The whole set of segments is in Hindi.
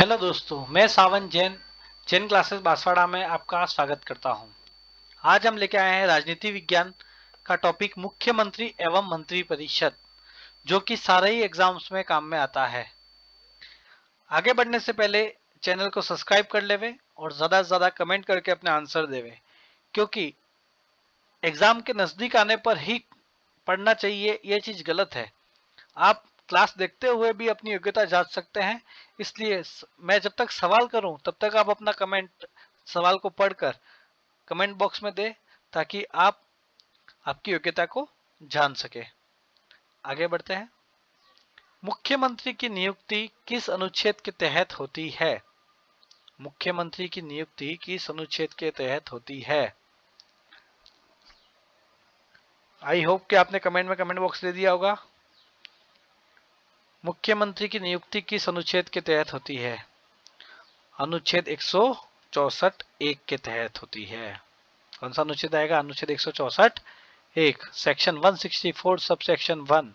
हेलो दोस्तों, मैं सावन जैन जैन क्लासेस बांसवाड़ा में आपका स्वागत करता हूं। आज हम लेके आए हैं राजनीति विज्ञान का टॉपिक मुख्यमंत्री एवं मंत्री परिषद, जो कि सारे ही एग्जाम्स में काम में आता है। आगे बढ़ने से पहले चैनल को सब्सक्राइब कर लेवे और ज्यादा से ज्यादा कमेंट करके अपने आंसर देवे, क्योंकि एग्जाम के नजदीक आने पर ही पढ़ना चाहिए, ये चीज गलत है। आप क्लास देखते हुए भी अपनी योग्यता जांच सकते हैं। इसलिए मैं जब तक सवाल करूं तब तक आप अपना कमेंट सवाल को पढ़कर कमेंट बॉक्स में दें, ताकि आप आपकी योग्यता को जान सके। आगे बढ़ते हैं। मुख्यमंत्री की नियुक्ति किस अनुच्छेद के तहत होती है? मुख्यमंत्री की नियुक्ति किस अनुच्छेद के तहत होती है? आई होप कि आपने कमेंट बॉक्स दे दिया होगा। मुख्यमंत्री की नियुक्ति किस अनुच्छेद के तहत होती है? अनुच्छेद 164 एक के तहत होती है। कौन सा अनुच्छेद आएगा? अनुच्छेद 164 एक, सेक्शन 164 सब सेक्शन 1।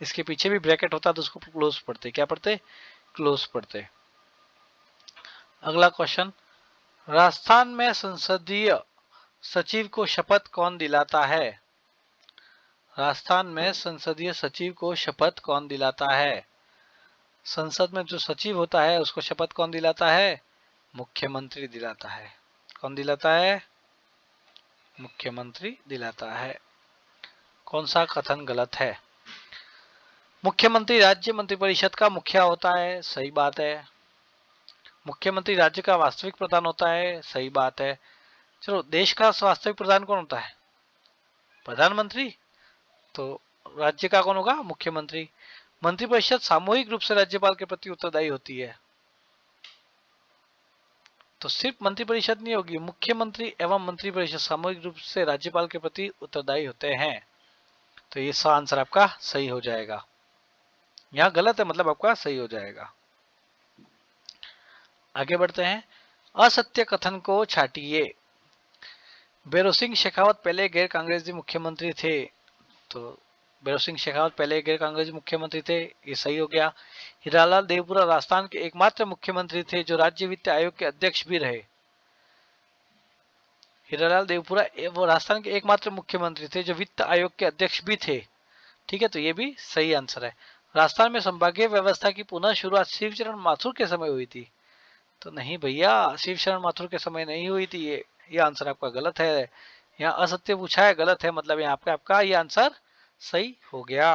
इसके पीछे भी ब्रैकेट होता तो उसको क्लोज पढ़ते। क्या पढ़ते? क्लोज पढ़ते। अगला क्वेश्चन, राजस्थान में संसदीय सचिव को शपथ कौन दिलाता है? राजस्थान में संसदीय सचिव को शपथ कौन दिलाता है? संसद में जो सचिव होता है उसको शपथ कौन दिलाता है? मुख्यमंत्री दिलाता है। कौन दिलाता है? मुख्यमंत्री दिलाता है। कौन सा कथन गलत है? मुख्यमंत्री राज्य मंत्रिपरिषद का मुखिया होता है, सही बात है। मुख्यमंत्री राज्य का वास्तविक प्रधान होता है, सही बात है। चलो, देश का वास्तविक प्रधान कौन होता है? प्रधानमंत्री। तो राज्य का कौन होगा? मुख्यमंत्री। मंत्रिपरिषद सामूहिक रूप से राज्यपाल के प्रति उत्तरदायी होती है, तो सिर्फ मंत्रिपरिषद नहीं होगी, मुख्यमंत्री एवं मंत्रिपरिषद सामूहिक रूप से राज्यपाल के प्रति उत्तरदायी होते हैं। तो ये सा आंसर आपका सही हो जाएगा। यहां गलत है, मतलब आपका सही हो जाएगा। आगे बढ़ते हैं। असत्य कथन को छाटिए। भैरों सिंह शेखावत पहले गैर कांग्रेसी मुख्यमंत्री थे, तो भैरों सिंह शेखावत पहले गैर कांग्रेसी मुख्यमंत्री थे, ये सही हो गया। हीरालाल देवपुरा राजस्थान के एकमात्र मुख्यमंत्री थे जो राज्य वित्त आयोग के अध्यक्ष भी रहे। हीरालाल देवपुरा वो राजस्थान के एकमात्र मुख्यमंत्री थे जो वित्त आयोग के अध्यक्ष भी थे। ठीक है, तो ये भी सही आंसर है। राजस्थान में संभागीय व्यवस्था की पुनः शुरुआत शिवचरण माथुर के समय हुई थी, तो नहीं भैया, शिवशरण माथुर के समय नहीं हुई थी। ये आंसर आपका गलत है। यहाँ असत्य पूछा है, गलत है, मतलब यहाँ पे आपका ये आंसर सही हो गया।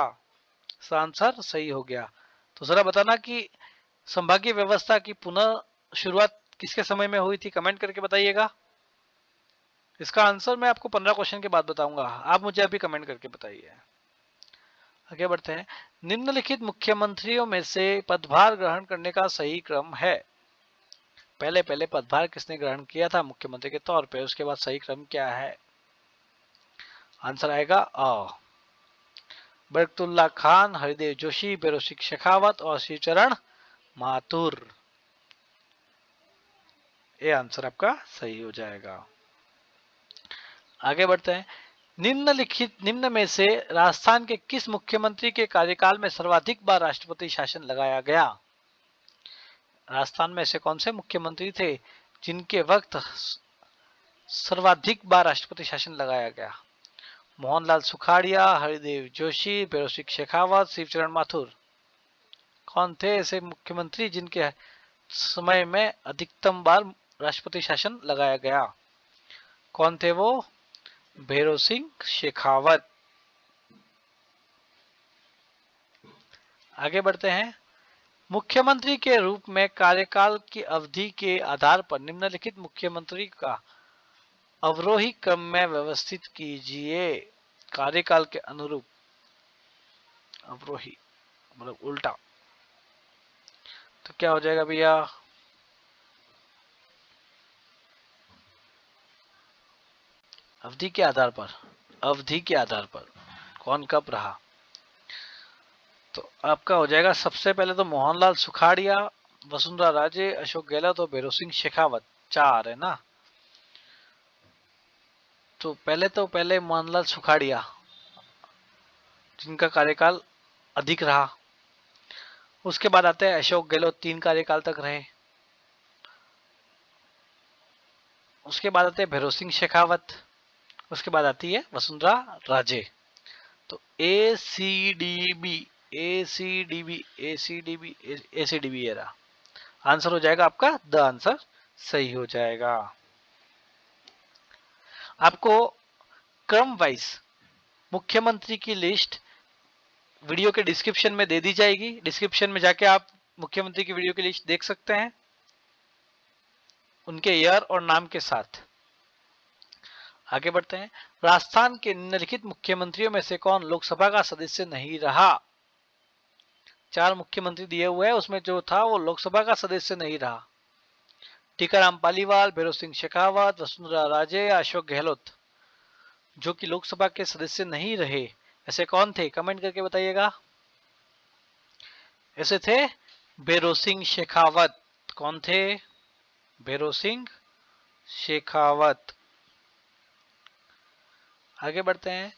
आंसर सही हो गया। तो जरा बताना कि संभागीय व्यवस्था की पुनः शुरुआत किसके समय में हुई थी? कमेंट करके बताइएगा। इसका आंसर मैं आपको 15 क्वेश्चन के बाद बताऊंगा, आप मुझे अभी कमेंट करके बताइए। आगे बढ़ते हैं। निम्नलिखित मुख्यमंत्रियों में से पदभार ग्रहण करने का सही क्रम है? पहले पहले पदभार किसने ग्रहण किया था मुख्यमंत्री के तौर पे, उसके बाद सही क्रम क्या है? आंसर आएगा अ, बरकतुल्ला खान, हरिदेव जोशी, भैरों सिंह शेखावत और शिवचरण माथुर। ये आंसर आपका सही हो जाएगा। आगे बढ़ते हैं। निम्न में से राजस्थान के किस मुख्यमंत्री के कार्यकाल में सर्वाधिक बार राष्ट्रपति शासन लगाया गया? राजस्थान में ऐसे कौन से मुख्यमंत्री थे जिनके वक्त सर्वाधिक बार राष्ट्रपति शासन लगाया गया? मोहनलाल सुखाड़िया, हरिदेव जोशी, भैरों सिंह शेखावत, शिवचरण माथुर। कौन थे ऐसे मुख्यमंत्री जिनके समय में अधिकतम बार राष्ट्रपति शासन लगाया गया? कौन थे वो? भैरों सिंह शेखावत। आगे बढ़ते हैं। मुख्यमंत्री के रूप में कार्यकाल की अवधि के आधार पर निम्नलिखित मुख्यमंत्री का अवरोही क्रम में व्यवस्थित कीजिए। कार्यकाल के अनुरूप अवरोही मतलब उल्टा, तो क्या हो जाएगा भैया? अवधि के आधार पर, अवधि के आधार पर कौन कब रहा, तो आपका हो जाएगा सबसे पहले तो मोहनलाल सुखाड़िया, वसुंधरा राजे, अशोक गहलोत और भैरों सिंह शेखावत। चार है ना? तो पहले मोहनलाल सुखाड़िया, जिनका कार्यकाल अधिक रहा। उसके बाद आते हैं अशोक गहलोत, 3 कार्यकाल तक रहे। उसके बाद आते हैं भैरों सिंह शेखावत, उसके बाद आती है वसुंधरा राजे। तो ए सी डी बी, ए सी डी बी, ए सी डी बी, ए सी डी बी, ये रहा आंसर हो जाएगा आपका, द आंसर सही हो जाएगा। आपको क्रम वाइज मुख्यमंत्री की लिस्ट वीडियो के डिस्क्रिप्शन में दे दी जाएगी, डिस्क्रिप्शन में जाके आप मुख्यमंत्री की वीडियो की लिस्ट देख सकते हैं उनके ईयर और नाम के साथ। आगे बढ़ते हैं। राजस्थान के निम्नलिखित मुख्यमंत्रियों में से कौन लोकसभा का सदस्य नहीं रहा? 4 मुख्यमंत्री दिए हुए हैं, उसमें जो था वो लोकसभा का सदस्य नहीं रहा। टीकाराम पालीवाल, भैरों सिंह शेखावत, वसुंधरा राजे, अशोक गहलोत। जो कि लोकसभा के सदस्य नहीं रहे ऐसे कौन थे, कमेंट करके बताइएगा। ऐसे थे भैरों सिंह शेखावत। कौन थे? भैरों सिंह शेखावत। आगे बढ़ते हैं।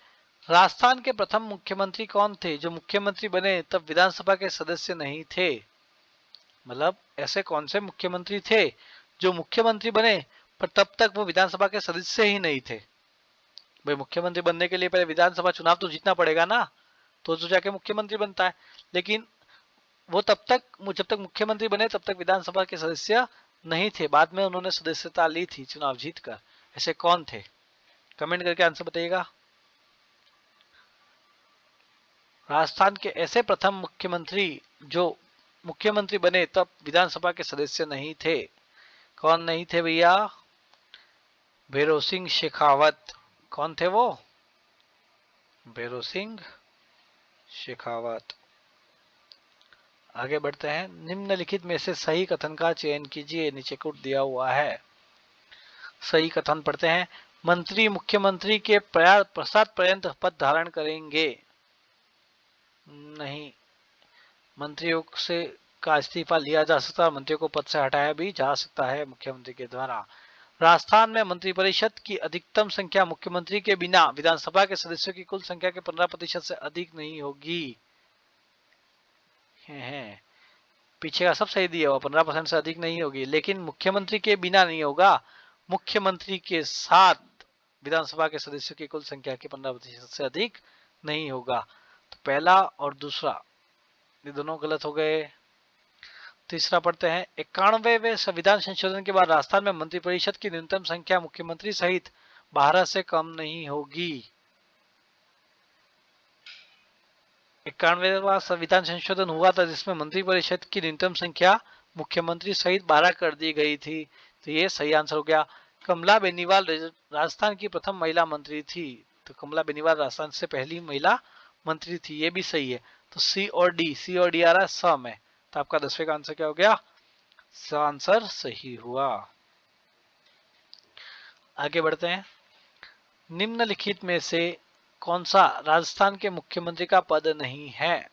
राजस्थान के प्रथम मुख्यमंत्री कौन थे जो मुख्यमंत्री बने तब विधानसभा के सदस्य नहीं थे? मतलब ऐसे कौन से मुख्यमंत्री थे जो मुख्यमंत्री बने पर तब तक वो विधानसभा के सदस्य ही नहीं थे? भाई मुख्यमंत्री बनने के लिए पहले विधानसभा चुनाव तो जीतना पड़ेगा ना, तो जाके मुख्यमंत्री बनता है। लेकिन वो तब तक, जब तक मुख्यमंत्री बने तब तक विधानसभा के सदस्य नहीं थे, बाद में उन्होंने सदस्यता ली थी चुनाव जीतकर। ऐसे कौन थे? कमेंट करके आंसर बताइएगा। राजस्थान के ऐसे प्रथम मुख्यमंत्री जो मुख्यमंत्री बने तब विधानसभा के सदस्य नहीं थे, कौन नहीं थे भैया? भैरों सिंह शेखावत। कौन थे वो? भैरों सिंह शेखावत। आगे बढ़ते हैं। निम्नलिखित में से सही कथन का चयन कीजिए, नीचे कोट दिया हुआ है। सही कथन पढ़ते हैं। मंत्री मुख्यमंत्री के पश्चात पर्यंत पद धारण करेंगे। नहीं, मंत्रियों से का इस्तीफा लिया जा सकता है, मंत्रियों को पद से हटाया भी जा सकता है मुख्यमंत्री के द्वारा। राजस्थान में मंत्रिपरिषद की अधिकतम संख्या मुख्यमंत्री के बिना विधानसभा के सदस्यों की कुल संख्या के 15% से अधिक नहीं होगी। है पीछे का सब सही दिया हुआ, 15% से अधिक नहीं होगी, लेकिन मुख्यमंत्री के बिना नहीं होगा, मुख्यमंत्री के साथ विधानसभा के सदस्यों की कुल संख्या के 15% से अधिक नहीं होगा। तो पहला और दूसरा ये दोनों गलत हो गए। तीसरा पढ़ते हैं। 91वें संविधान संशोधन के बाद राजस्थान में मंत्रिपरिषद की न्यूनतम संख्या मुख्यमंत्री सहित 12 से कम नहीं होगी। 91वां संविधान संशोधन हुआ था जिसमें मंत्रिपरिषद की न्यूनतम संख्या मुख्यमंत्री सहित 12 कर दी गई थी। तो ये सही आंसर हो गया। कमला बेनीवाल राजस्थान की प्रथम महिला मंत्री थी। तो कमला बेनीवाल राजस्थान से पहली महिला मंत्री थी, ये भी सही है। तो सी और डी आ रहा है स में, तो आपका 10वें का आंसर क्या हो गया? स आंसर सही हुआ। आगे बढ़ते हैं। निम्नलिखित में से कौन सा राजस्थान के मुख्यमंत्री का पद नहीं है?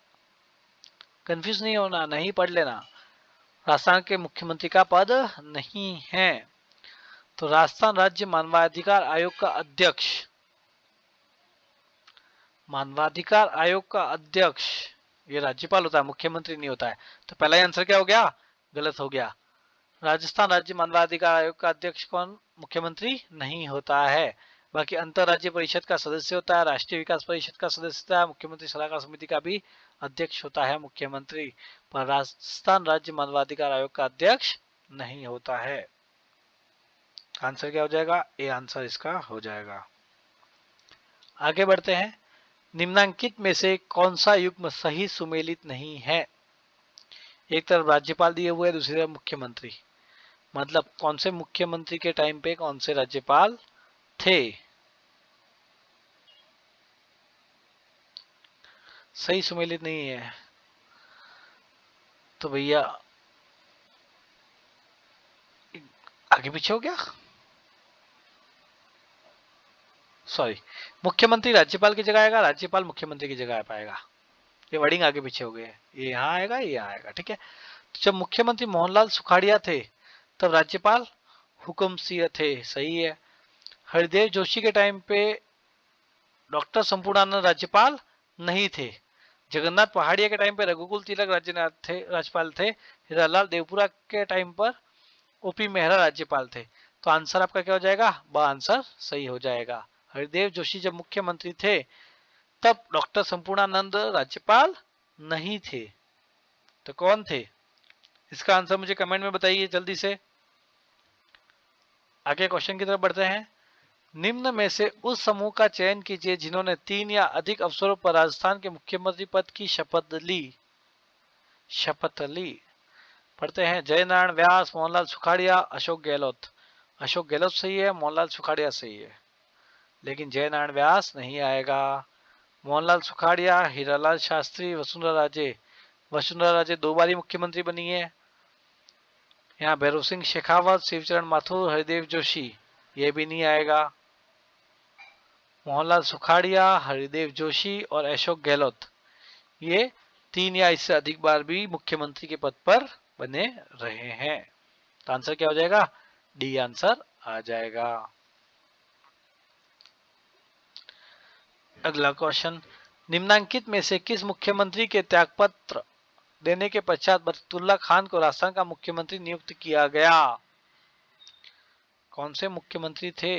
कंफ्यूज नहीं होना, नहीं पढ़ लेना। राजस्थान के मुख्यमंत्री का पद नहीं है। तो राजस्थान राज्य मानवाधिकार आयोग का अध्यक्ष, मानवाधिकार आयोग का अध्यक्ष ये राज्यपाल होता है, मुख्यमंत्री नहीं होता है। तो पहला आंसर क्या हो गया? गलत हो गया। राजस्थान राज्य मानवाधिकार आयोग का अध्यक्ष कौन? मुख्यमंत्री नहीं होता है। बाकी अंतरराज्य परिषद का सदस्य होता है, राष्ट्रीय विकास परिषद का सदस्य होता है, मुख्यमंत्री सलाहकार समिति का भी अध्यक्ष होता है मुख्यमंत्री, पर राजस्थान राज्य मानवाधिकार आयोग का अध्यक्ष नहीं होता है। आंसर क्या हो जाएगा? ए आंसर इसका हो जाएगा। आगे बढ़ते हैं। निम्नांकित में से कौन सा युग्म सही सुमेलित नहीं है? एक तरफ राज्यपाल दिए हुए, दूसरी तरफ मुख्यमंत्री। मतलब कौन से मुख्यमंत्री के टाइम पे कौन से राज्यपाल थे? सही सुमेलित नहीं है तो भैया आगे पीछे हो गया। सॉरी, मुख्यमंत्री राज्यपाल की जगह आएगा, राज्यपाल मुख्यमंत्री की जगह पाएगा। ये वर्डिंग आगे पीछे हो गई है, ये यहाँ आएगा, ये यहाँ आएगा। ठीक है। तो जब मुख्यमंत्री मोहनलाल सुखाड़िया थे तब राज्यपाल हुकुम सिंह थे। सही है। हरदेव जोशी के टाइम पे डॉक्टर संपूर्णानंद राज्यपाल नहीं थे। जगन्नाथ पहाड़िया के टाइम पे रघुकुल तिलक राज्यपाल थे। हीरालाल देवपुरा के टाइम पर ओपी मेहरा राज्यपाल थे। तो आंसर आपका क्या हो जाएगा, ब आंसर सही हो जाएगा। हरिदेव जोशी जब मुख्यमंत्री थे तब डॉक्टर संपूर्णानंद राज्यपाल नहीं थे, तो कौन थे? इसका आंसर मुझे कमेंट में बताइए जल्दी से। आगे क्वेश्चन की तरफ बढ़ते हैं। निम्न में से उस समूह का चयन कीजिए जिन्होंने 3 या अधिक अवसरों पर राजस्थान के मुख्यमंत्री पद की शपथ ली। पढ़ते हैं। जयनारायण व्यास, मोहनलाल सुखाड़िया, अशोक गहलोत। अशोक गहलोत सही है, मोहनलाल सुखाड़िया सही है, लेकिन जयनारायण व्यास नहीं आएगा। मोहनलाल सुखाड़िया, हीरालाल शास्त्री, वसुंधरा राजे। वसुंधरा राजे 2 बारी मुख्यमंत्री बनी है। यहाँ भैरव सिंह शेखावत, शिवचरण माथुर, हरिदेव जोशी, ये भी नहीं आएगा। मोहनलाल सुखाड़िया, हरिदेव जोशी और अशोक गहलोत, ये 3 या इससे अधिक बार भी मुख्यमंत्री के पद पर बने रहे हैं। तो आंसर क्या हो जाएगा, डी आंसर आ जाएगा। अगला क्वेश्चन, निम्नांकित में से किस मुख्यमंत्री के त्यागपत्र देने के पश्चात बरकतुल्ला खान को राजस्थान का मुख्यमंत्री नियुक्त किया गया? कौन से मुख्यमंत्री थे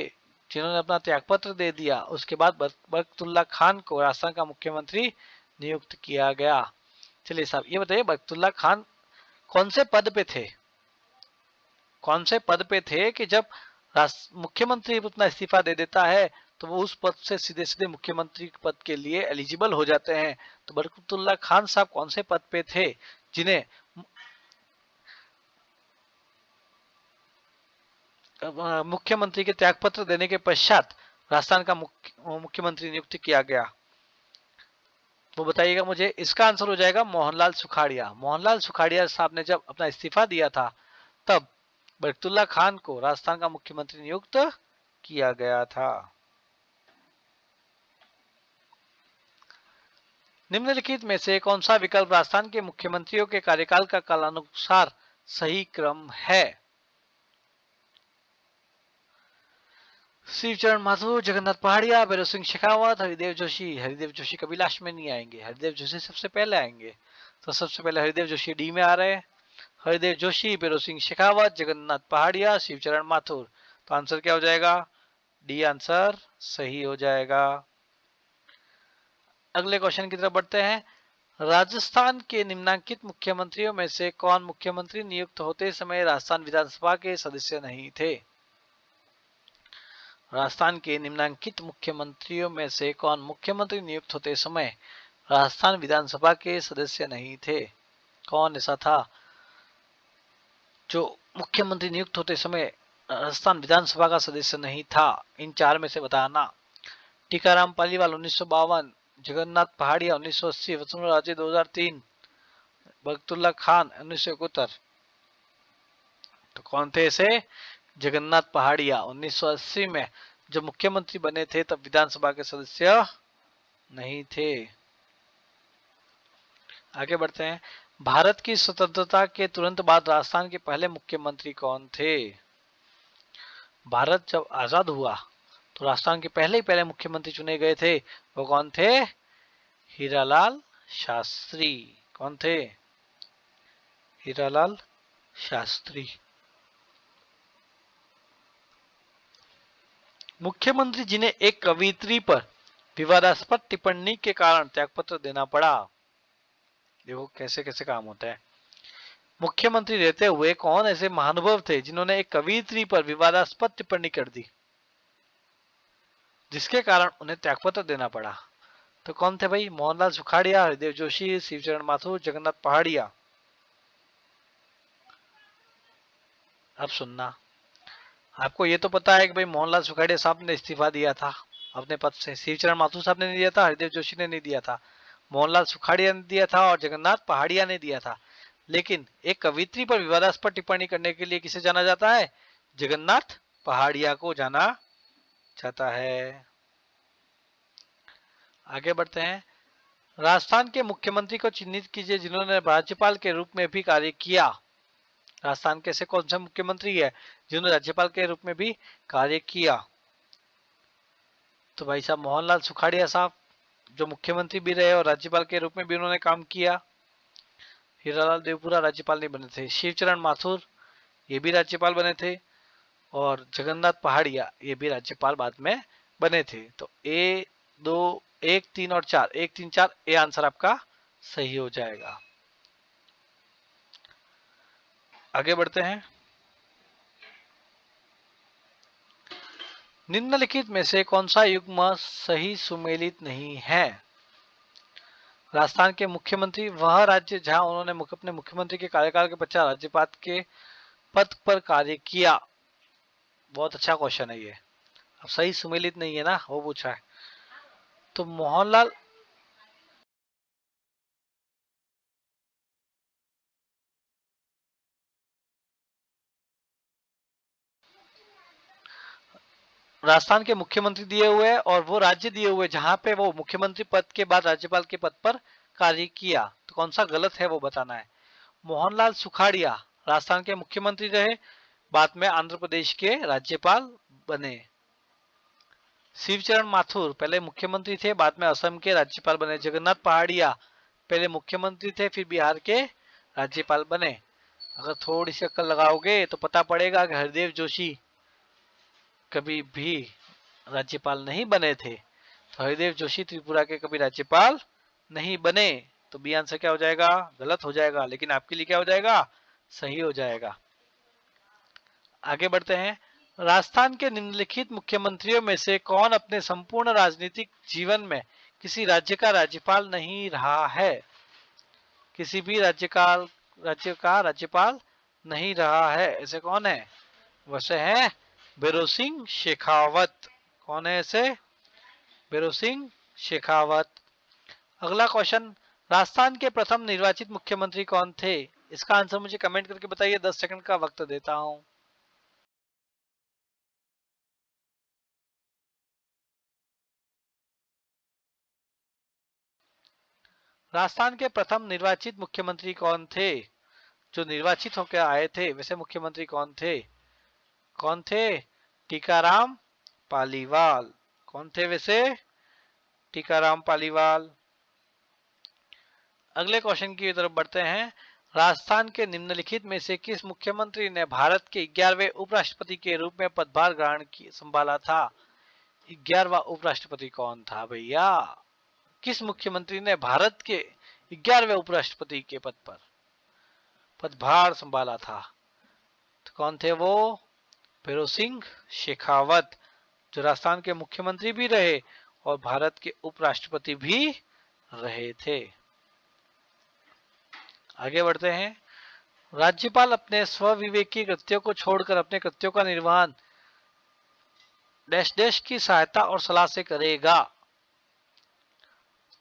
जिन्होंने अपना त्यागपत्र दे दिया, उसके बाद बरकतुल्ला खान को राजस्थान का मुख्यमंत्री नियुक्त किया गया? चलिए साहब ये बताइए, बरकतुल्ला खान कौन से पद पे थे? कौन से पद पे थे कि जब मुख्यमंत्री अपना इस्तीफा दे देता है तो वो उस पद से सीधे सीधे मुख्यमंत्री पद के लिए एलिजिबल हो जाते हैं? तो बरकतुल्ला खान साहब कौन से पद पे थे जिन्हें मुख्यमंत्री के त्यागपत्र देने के पश्चात राजस्थान का मुख्यमंत्री नियुक्त किया गया? वो बताइएगा मुझे। इसका आंसर हो जाएगा मोहनलाल सुखाड़िया। मोहनलाल सुखाड़िया साहब ने जब अपना इस्तीफा दिया था तब बरकतुल्ला खान को राजस्थान का मुख्यमंत्री नियुक्त किया गया था। निम्नलिखित में से कौन सा विकल्प राजस्थान के मुख्यमंत्रियों के कार्यकाल का कालानुसार सही क्रम है? शिवचरण माथुर, जगन्नाथ पहाड़िया, भैरव सिंह शेखावत, हरिदेव जोशी। हरिदेव जोशी कभी लास्ट में नहीं आएंगे, हरिदेव जोशी सबसे पहले आएंगे। तो सबसे पहले हरिदेव जोशी डी में आ रहे हैं। हरिदेव जोशी, भैरव सिंह शेखावत, जगन्नाथ पहाड़िया, शिवचरण माथुर। तो आंसर क्या हो जाएगा, डी आंसर सही हो जाएगा। अगले क्वेश्चन की तरफ बढ़ते हैं। राजस्थान के निम्नांकित मुख्यमंत्रियों में से कौन मुख्यमंत्री नियुक्त होते समय राजस्थान विधानसभा के सदस्य नहीं थे? राजस्थान के निम्नांकित मुख्यमंत्रियों में से कौन मुख्यमंत्री नियुक्त होते समय राजस्थान विधानसभा के सदस्य नहीं थे? कौन ऐसा था जो मुख्यमंत्री नियुक्त होते समय राजस्थान विधानसभा का सदस्य नहीं था? इन 4 में से बताना। टीकाराम पालीवाल 1952, जगन्नाथ पहाड़िया 1980, वसुंधरा राजे 2003, बरकतुल्ला खान 1971। तो कौन थे ऐसे? जगन्नाथ पहाड़िया 1980 में जब मुख्यमंत्री बने थे तब विधानसभा के सदस्य नहीं थे। आगे बढ़ते हैं। भारत की स्वतंत्रता के तुरंत बाद राजस्थान के पहले मुख्यमंत्री कौन थे? भारत जब आजाद हुआ तो राजस्थान के पहले ही पहले मुख्यमंत्री चुने गए थे, वो कौन थे? हीरालाल शास्त्री। कौन थे? हीरालाल शास्त्री। मुख्यमंत्री जिन्हें एक कवियत्री पर विवादास्पद टिप्पणी के कारण त्यागपत्र देना पड़ा। देखो कैसे कैसे काम होता है। मुख्यमंत्री रहते हुए कौन ऐसे महानुभव थे जिन्होंने एक कवियत्री पर विवादास्पद टिप्पणी कर दी जिसके कारण उन्हें त्यागपत्र देना पड़ा? तो कौन थे भाई? मोहनलाल सुखाड़िया, हरिदेव जोशी, शिवचरण माथुर, जगन्नाथ पहाड़िया। अब सुनना, आपको ये तो पता है कि भाई मोहनलाल सुखाड़िया साहब ने इस्तीफा दिया था अपने पद से, शिवचरण माथुर साहब ने नहीं दिया था, हरिदेव जोशी ने नहीं दिया था, मोहनलाल सुखाड़िया ने दिया था और जगन्नाथ पहाड़िया ने दिया था। लेकिन एक कवियत्री पर विवादास्पद टिप्पणी करने के लिए किसे जाना जाता है? जगन्नाथ पहाड़िया को जाना जाता है। आगे बढ़ते हैं। राजस्थान के मुख्यमंत्री को चिन्हित कीजिए जिन्होंने राज्यपाल के रूप में भी कार्य किया। राजस्थान के ऐसे कौन से मुख्यमंत्री है जिन्होंने राज्यपाल के रूप में भी कार्य किया? तो भाई साहब मोहनलाल सुखाड़िया साहब जो मुख्यमंत्री भी रहे और राज्यपाल के रूप में भी उन्होंने काम किया। हीरालाल देवपुरा राज्यपाल नहीं बने थे। शिवचरण माथुर ये भी राज्यपाल बने थे। और जगन्नाथ पहाड़िया ये भी राज्यपाल बाद में बने थे। तो ए दो, एक, तीन और चार, एक, तीन, चार, ए आंसर आपका सही हो जाएगा। आगे बढ़ते हैं। निम्नलिखित में से कौन सा युग्म सही सुमेलित नहीं है? राजस्थान के मुख्यमंत्री वह राज्य जहां उन्होंने अपने मुख्यमंत्री के कार्यकाल के पश्चात राज्यपाल के पद पर कार्य किया। बहुत अच्छा क्वेश्चन है ये। अब सही सुमेलित नहीं है ना, वो पूछा है। तो मोहनलाल राजस्थान के मुख्यमंत्री दिए हुए हैं और वो राज्य दिए हुए जहां पे वो मुख्यमंत्री पद के बाद राज्यपाल के पद पर कार्य किया। तो कौन सा गलत है वो बताना है। मोहनलाल सुखाड़िया राजस्थान के मुख्यमंत्री रहे, बाद में आंध्र प्रदेश के राज्यपाल बने। शिवचरण माथुर पहले मुख्यमंत्री थे, बाद में असम के राज्यपाल बने। जगन्नाथ पहाड़िया पहले मुख्यमंत्री थे, फिर बिहार के राज्यपाल बने। अगर थोड़ी सी अक्ल लगाओगे तो पता पड़ेगा कि हरदेव जोशी कभी भी राज्यपाल नहीं बने थे। तो हरिदेव जोशी त्रिपुरा के कभी राज्यपाल नहीं बने। तो बी आंसर क्या हो जाएगा? गलत हो जाएगा, लेकिन आपके लिए क्या हो जाएगा? सही हो जाएगा। आगे बढ़ते हैं। राजस्थान के निम्नलिखित मुख्यमंत्रियों में से कौन अपने संपूर्ण राजनीतिक जीवन में किसी राज्य का राज्यपाल नहीं रहा है? किसी भी राज्य का राज्यपाल नहीं रहा है, ऐसे कौन है? वैसे है भैरों सिंह शेखावत। कौन है ऐसे? भैरों सिंह शेखावत। अगला क्वेश्चन, राजस्थान के प्रथम निर्वाचित मुख्यमंत्री कौन थे? इसका आंसर मुझे कमेंट करके बताइए, 10 सेकंड का वक्त देता हूं। राजस्थान के प्रथम निर्वाचित मुख्यमंत्री कौन थे? जो निर्वाचित होकर आए थे वैसे मुख्यमंत्री कौन थे? कौन थे? टीकाराम पालीवाल। कौन थे वैसे? टीकाराम पालीवाल। अगले क्वेश्चन की तरफ बढ़ते हैं। राजस्थान के निम्नलिखित में से किस मुख्यमंत्री ने भारत के 11वें उपराष्ट्रपति के रूप में पदभार संभाला था? 11वां उपराष्ट्रपति कौन था भैया? किस मुख्यमंत्री ने भारत के 11वें उपराष्ट्रपति के पद पर पदभार संभाला था? तो कौन थे वो? भैरों सिंह शेखावत, जो राजस्थान के मुख्यमंत्री भी रहे और भारत के उपराष्ट्रपति भी रहे थे। आगे बढ़ते हैं। राज्यपाल अपने स्वविवेकी कृत्यों को छोड़कर अपने कृत्यों का निर्वहन डैश डैश की सहायता और सलाह से करेगा।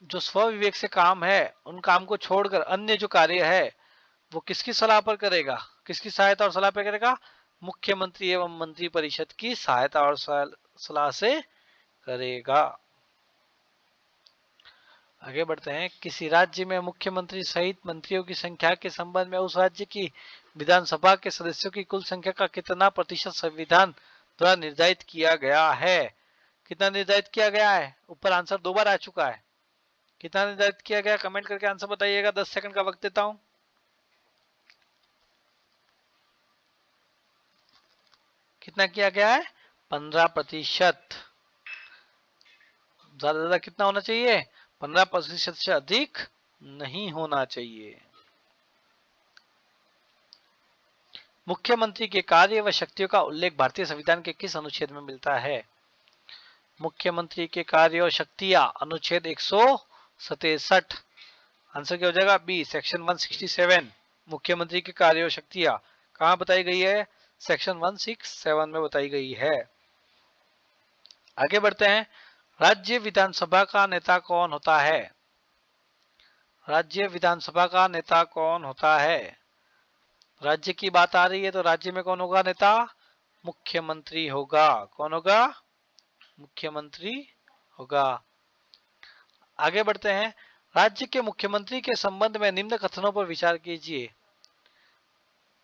जो स्वविवेक से काम है उन काम को छोड़कर अन्य जो कार्य है वो किसकी सलाह पर करेगा? किसकी सहायता और सलाह पर करेगा? मुख्यमंत्री एवं मंत्री परिषद की सहायता और सलाह से करेगा। आगे बढ़ते हैं। किसी राज्य में मुख्यमंत्री सहित मंत्रियों की संख्या के संबंध में उस राज्य की विधानसभा के सदस्यों की कुल संख्या का कितना प्रतिशत संविधान द्वारा निर्धारित किया गया है? कितना निर्धारित किया गया है? ऊपर आंसर 2 बार आ चुका है। कितना निर्धारित किया गया? कमेंट करके आंसर बताइएगा, 10 सेकंड का वक्त देता हूं। कितना किया गया है? 15%। ज्यादा ज्यादा कितना होना चाहिए? 15% से अधिक नहीं होना चाहिए। मुख्यमंत्री के कार्य व शक्तियों का उल्लेख भारतीय संविधान के किस अनुच्छेद में मिलता है? मुख्यमंत्री के कार्य और शक्तियां अनुच्छेद 167। आंसर क्या हो जाएगा? B, section 167। मुख्यमंत्री के कार्य और शक्तियां कहां बताई गई है? सेक्शन 167 में बताई गई है। आगे बढ़ते हैं। राज्य विधानसभा का नेता कौन होता है? राज्य विधानसभा का नेता कौन होता है? राज्य की बात आ रही है तो राज्य में कौन होगा नेता? मुख्यमंत्री होगा। कौन होगा? मुख्यमंत्री होगा। आगे बढ़ते हैं। राज्य के मुख्यमंत्री के संबंध में निम्न कथनों पर विचार कीजिए।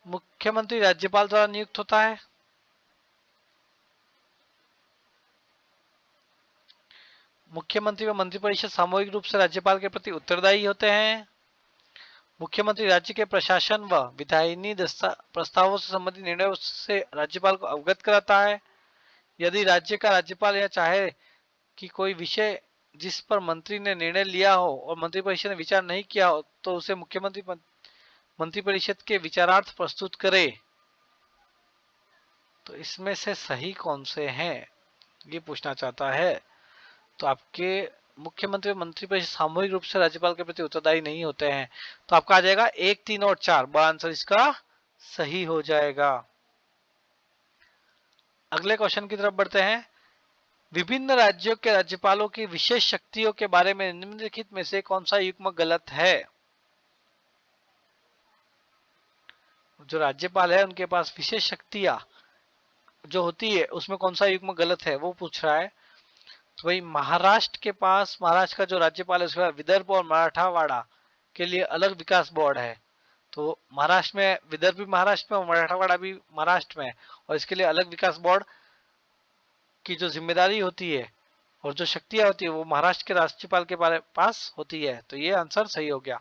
मुख्यमंत्री राज्यपाल द्वारा नियुक्त होता है। मुख्यमंत्री व मंत्रिपरिषद सामूहिक रूप से राज्यपाल के प्रति उत्तरदायी होते हैं। मुख्यमंत्री राज्य के प्रशासन व विधायनी प्रस्तावों से संबंधित निर्णयों से राज्यपाल को अवगत कराता है। यदि राज्य का राज्यपाल यह चाहे कि कोई विषय जिस पर मंत्री ने निर्णय लिया हो और मंत्रिपरिषद ने विचार नहीं किया हो तो उसे मुख्यमंत्री मंत्रिपरिषद के विचारार्थ प्रस्तुत करे। तो इसमें से सही कौन से हैं ये पूछना चाहता है। तो आपके मुख्यमंत्री और मंत्रिपरिषद सामूहिक रूप से राज्यपाल के प्रति उत्तरदायी नहीं होते हैं। तो आपका आ जाएगा 1, 3 और 4। ब आंसर इसका सही हो जाएगा। अगले क्वेश्चन की तरफ बढ़ते हैं। विभिन्न राज्यों के राज्यपालों की विशेष शक्तियों के बारे में निम्नलिखित में से कौन सा युग्म गलत है। जो राज्यपाल है उनके पास विशेष शक्तियां जो होती है उसमें कौन सा युग्म गलत है वो पूछ रहा है। तो भाई महाराष्ट्र के पास, महाराष्ट्र का जो राज्यपाल है उसके पास विदर्भ और मराठावाड़ा के लिए अलग विकास बोर्ड है। तो महाराष्ट्र में विदर्भ भी महाराष्ट्र में और मराठावाड़ा भी महाराष्ट्र में, और इसके लिए अलग विकास बोर्ड की जो जिम्मेदारी होती है और जो शक्तियां होती है वो महाराष्ट्र के राज्यपाल के पास होती है। तो ये आंसर सही हो गया।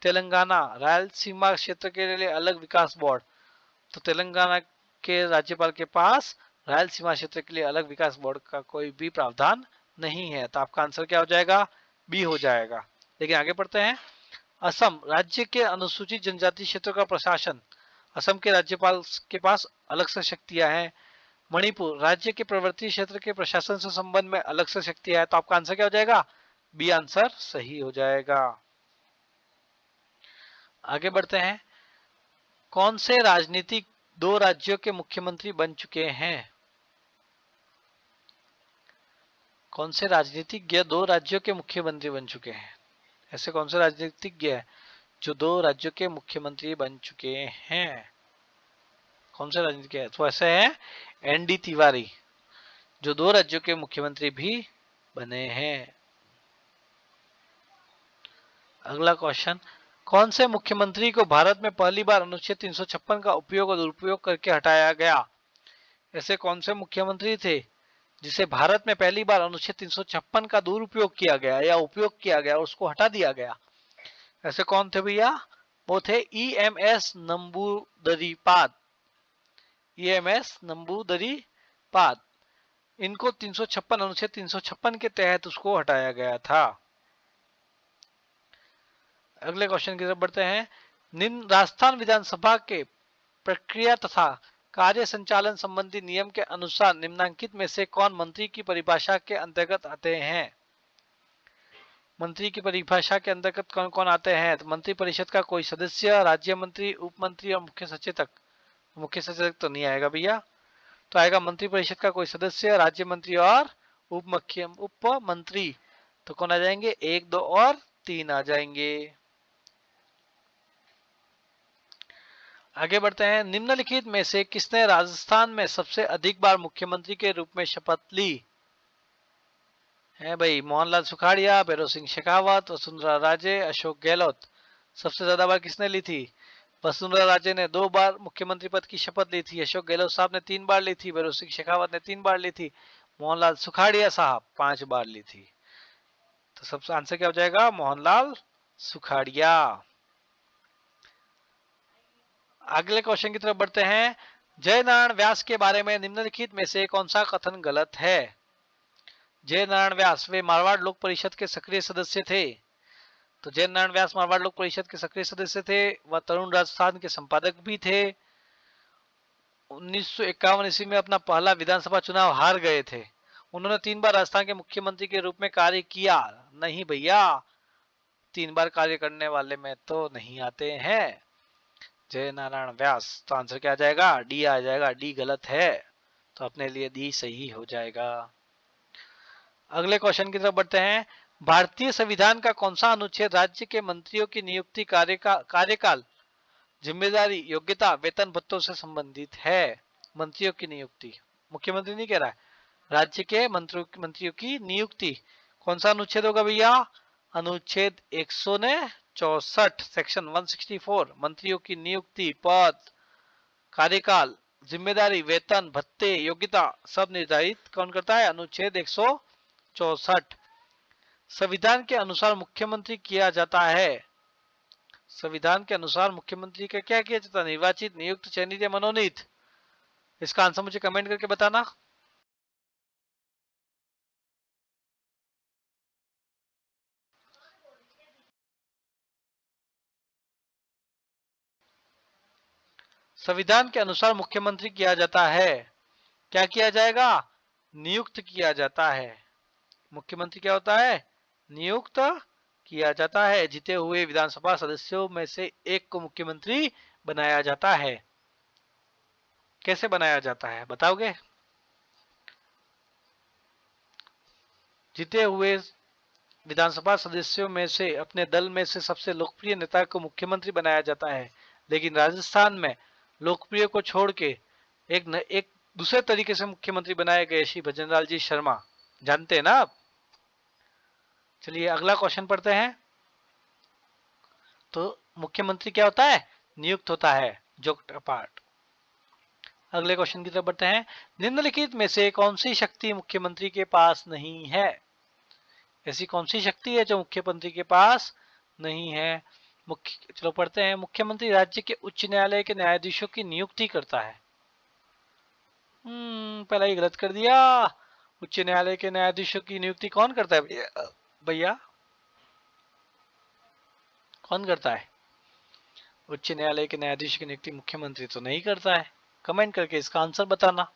तेलंगाना रायलसीमा क्षेत्र के लिए अलग विकास बोर्ड, तो तेलंगाना के राज्यपाल के पास रायलसीमा क्षेत्र के लिए अलग विकास बोर्ड का कोई भी प्रावधान नहीं है। तो आपका आंसर क्या हो जाएगा, बी हो जाएगा। लेकिन आगे बढ़ते हैं। असम राज्य के अनुसूचित जनजाति क्षेत्रों का प्रशासन, असम के राज्यपाल के पास अलग से शक्तियां हैं। मणिपुर राज्य के प्रवर्ती क्षेत्र के प्रशासन से संबंध में अलग से शक्तियां है। तो आपका आंसर क्या हो जाएगा, बी आंसर सही हो जाएगा। आगे बढ़ते हैं। कौन से राजनीतिक 2 राज्यों के मुख्यमंत्री बन चुके हैं। कौन से राजनीतिज्ञ 2 राज्यों के मुख्यमंत्री बन चुके हैं। ऐसे कौन से राजनीतिज्ञ हैं जो 2 राज्यों के मुख्यमंत्री बन चुके हैं। कौन से राजनीतिज्ञ है, तो ऐसे हैं एनडी तिवारी जो 2 राज्यों के मुख्यमंत्री भी बने हैं। अगला क्वेश्चन। कौन से मुख्यमंत्री को भारत में पहली बार अनुच्छेद 356 का उपयोग और दुरुपयोग करके हटाया गया। ऐसे कौन से मुख्यमंत्री थे जिसे भारत में पहली बार अनुच्छेद 356 का दुरुपयोग किया गया या उपयोग किया गया, उसको हटा दिया गया। ऐसे कौन थे भैया, वो थे ईएमएस नंबूदरीपाद। ईएमएस नंबूदरीपाद, इनको 356 अनुच्छेद 356 के तहत उसको हटाया गया था। अगले क्वेश्चन की तरफ बढ़ते हैं। निम्न राजस्थान विधानसभा के प्रक्रिया तथा कार्य संचालन संबंधी नियम के अनुसार निम्नलिखित में से कौन मंत्री की परिभाषा के अंतर्गत आते हैं। मंत्री की परिभाषा के अंतर्गत कौन कौन आते हैं। तो मंत्री परिषद का कोई सदस्य, राज्य मंत्री, उप मंत्री और मुख्य सचेतक। मुख्य सचेतक तो नहीं आएगा भैया, तो आएगा मंत्री परिषद का कोई सदस्य, राज्य मंत्री और उप मंत्री। तो कौन आ जाएंगे, 1, 2 और 3 आ जाएंगे। आगे बढ़ते हैं। निम्नलिखित में से किसने राजस्थान में सबसे अधिक बार मुख्यमंत्री के रूप में शपथ ली है भाई। मोहनलाल सुखाड़िया, भैरों सिंह शेखावत, वसुंधरा राजे, अशोक गहलोत। सबसे ज्यादा बार किसने ली थी, वसुंधरा राजे ने 2 बार मुख्यमंत्री पद की शपथ ली थी। अशोक गहलोत साहब ने 3 बार ली थी। भैरों सिंह शेखावत ने 3 बार ली थी। मोहनलाल सुखाड़िया साहब 5 बार ली थी। तो सबसे आंसर क्या हो जाएगा, मोहनलाल सुखाड़िया। अगले क्वेश्चन की तरफ बढ़ते हैं। जयनारायण व्यास के बारे में निम्नलिखित में से कौन सा कथन गलत है। जयनारायण व्यास वे मारवाड़ लोक परिषद के सक्रिय सदस्य थे। तो जयनारायण व्यास मारवाड़ लोक परिषद के सक्रिय सदस्य थे। वह तरुण राजस्थान के संपादक भी थे। 1951 ईस्वी में अपना पहला विधानसभा चुनाव हार गए थे। उन्होंने 3 बार राजस्थान के मुख्यमंत्री के रूप में कार्य किया। नहीं भैया, 3 बार कार्य करने वाले में तो नहीं आते हैं जय नारायण व्यास। तो आंसर क्या आ जाएगा, डी आ जाएगा। डी गलत है, तो अपने लिए डी सही हो जाएगा। अगले क्वेश्चन की तरफ बढ़ते हैं। भारतीय संविधान का कौन सा अनुच्छेद राज्य के मंत्रियों की नियुक्ति, कार्यकाल, जिम्मेदारी, योग्यता, वेतन भत्तों से संबंधित है। मंत्रियों की नियुक्ति, मुख्यमंत्री नहीं कह रहा है, राज्य के मंत्रियों की नियुक्ति। कौन सा अनुच्छेद होगा भैया, अनुच्छेद 164 सेक्शन 164। मंत्रियों की नियुक्ति, पद, कार्यकाल, जिम्मेदारी, वेतन, भत्ते, योग्यता सब निर्धारित कौन करता है, अनुच्छेद 164। संविधान के अनुसार मुख्यमंत्री किया जाता है संविधान के अनुसार मुख्यमंत्री का क्या किया जाता है? निर्वाचित, नियुक्त, चयनित या मनोनीत? इसका आंसर मुझे कमेंट करके बताना। संविधान के अनुसार मुख्यमंत्री किया जाता है, क्या किया जाएगा? नियुक्त किया जाता है। मुख्यमंत्री क्या होता है? नियुक्त किया जाता है। जीते हुए विधानसभा सदस्यों में से एक को मुख्यमंत्री बनाया जाता है। कैसे बनाया जाता है बताओगे? जीते हुए विधानसभा सदस्यों में से अपने दल में से सबसे लोकप्रिय नेता को मुख्यमंत्री बनाया जाता है। लेकिन राजस्थान में लोकप्रिय को छोड़ के एक दूसरे तरीके से मुख्यमंत्री बनाए गए श्री भजनलाल जी शर्मा, जानते हैं ना आप? चलिए अगला क्वेश्चन पढ़ते हैं। तो मुख्यमंत्री क्या होता है? नियुक्त होता है। Joke apart. अगले क्वेश्चन की तरफ बढ़ते हैं। निम्नलिखित में से कौन सी शक्ति मुख्यमंत्री के पास नहीं है? ऐसी कौन सी शक्ति है जो मुख्यमंत्री के पास नहीं है? चलो पढ़ते हैं। मुख्यमंत्री राज्य के उच्च न्यायालय के न्यायाधीशों की नियुक्ति करता है। पहला ही गलत कर दिया। उच्च न्यायालय के न्यायाधीशों की नियुक्ति कौन करता है भैया? भैया कौन करता है? उच्च न्यायालय के न्यायाधीश की नियुक्ति मुख्यमंत्री तो नहीं करता है। कमेंट करके इसका आंसर बताना।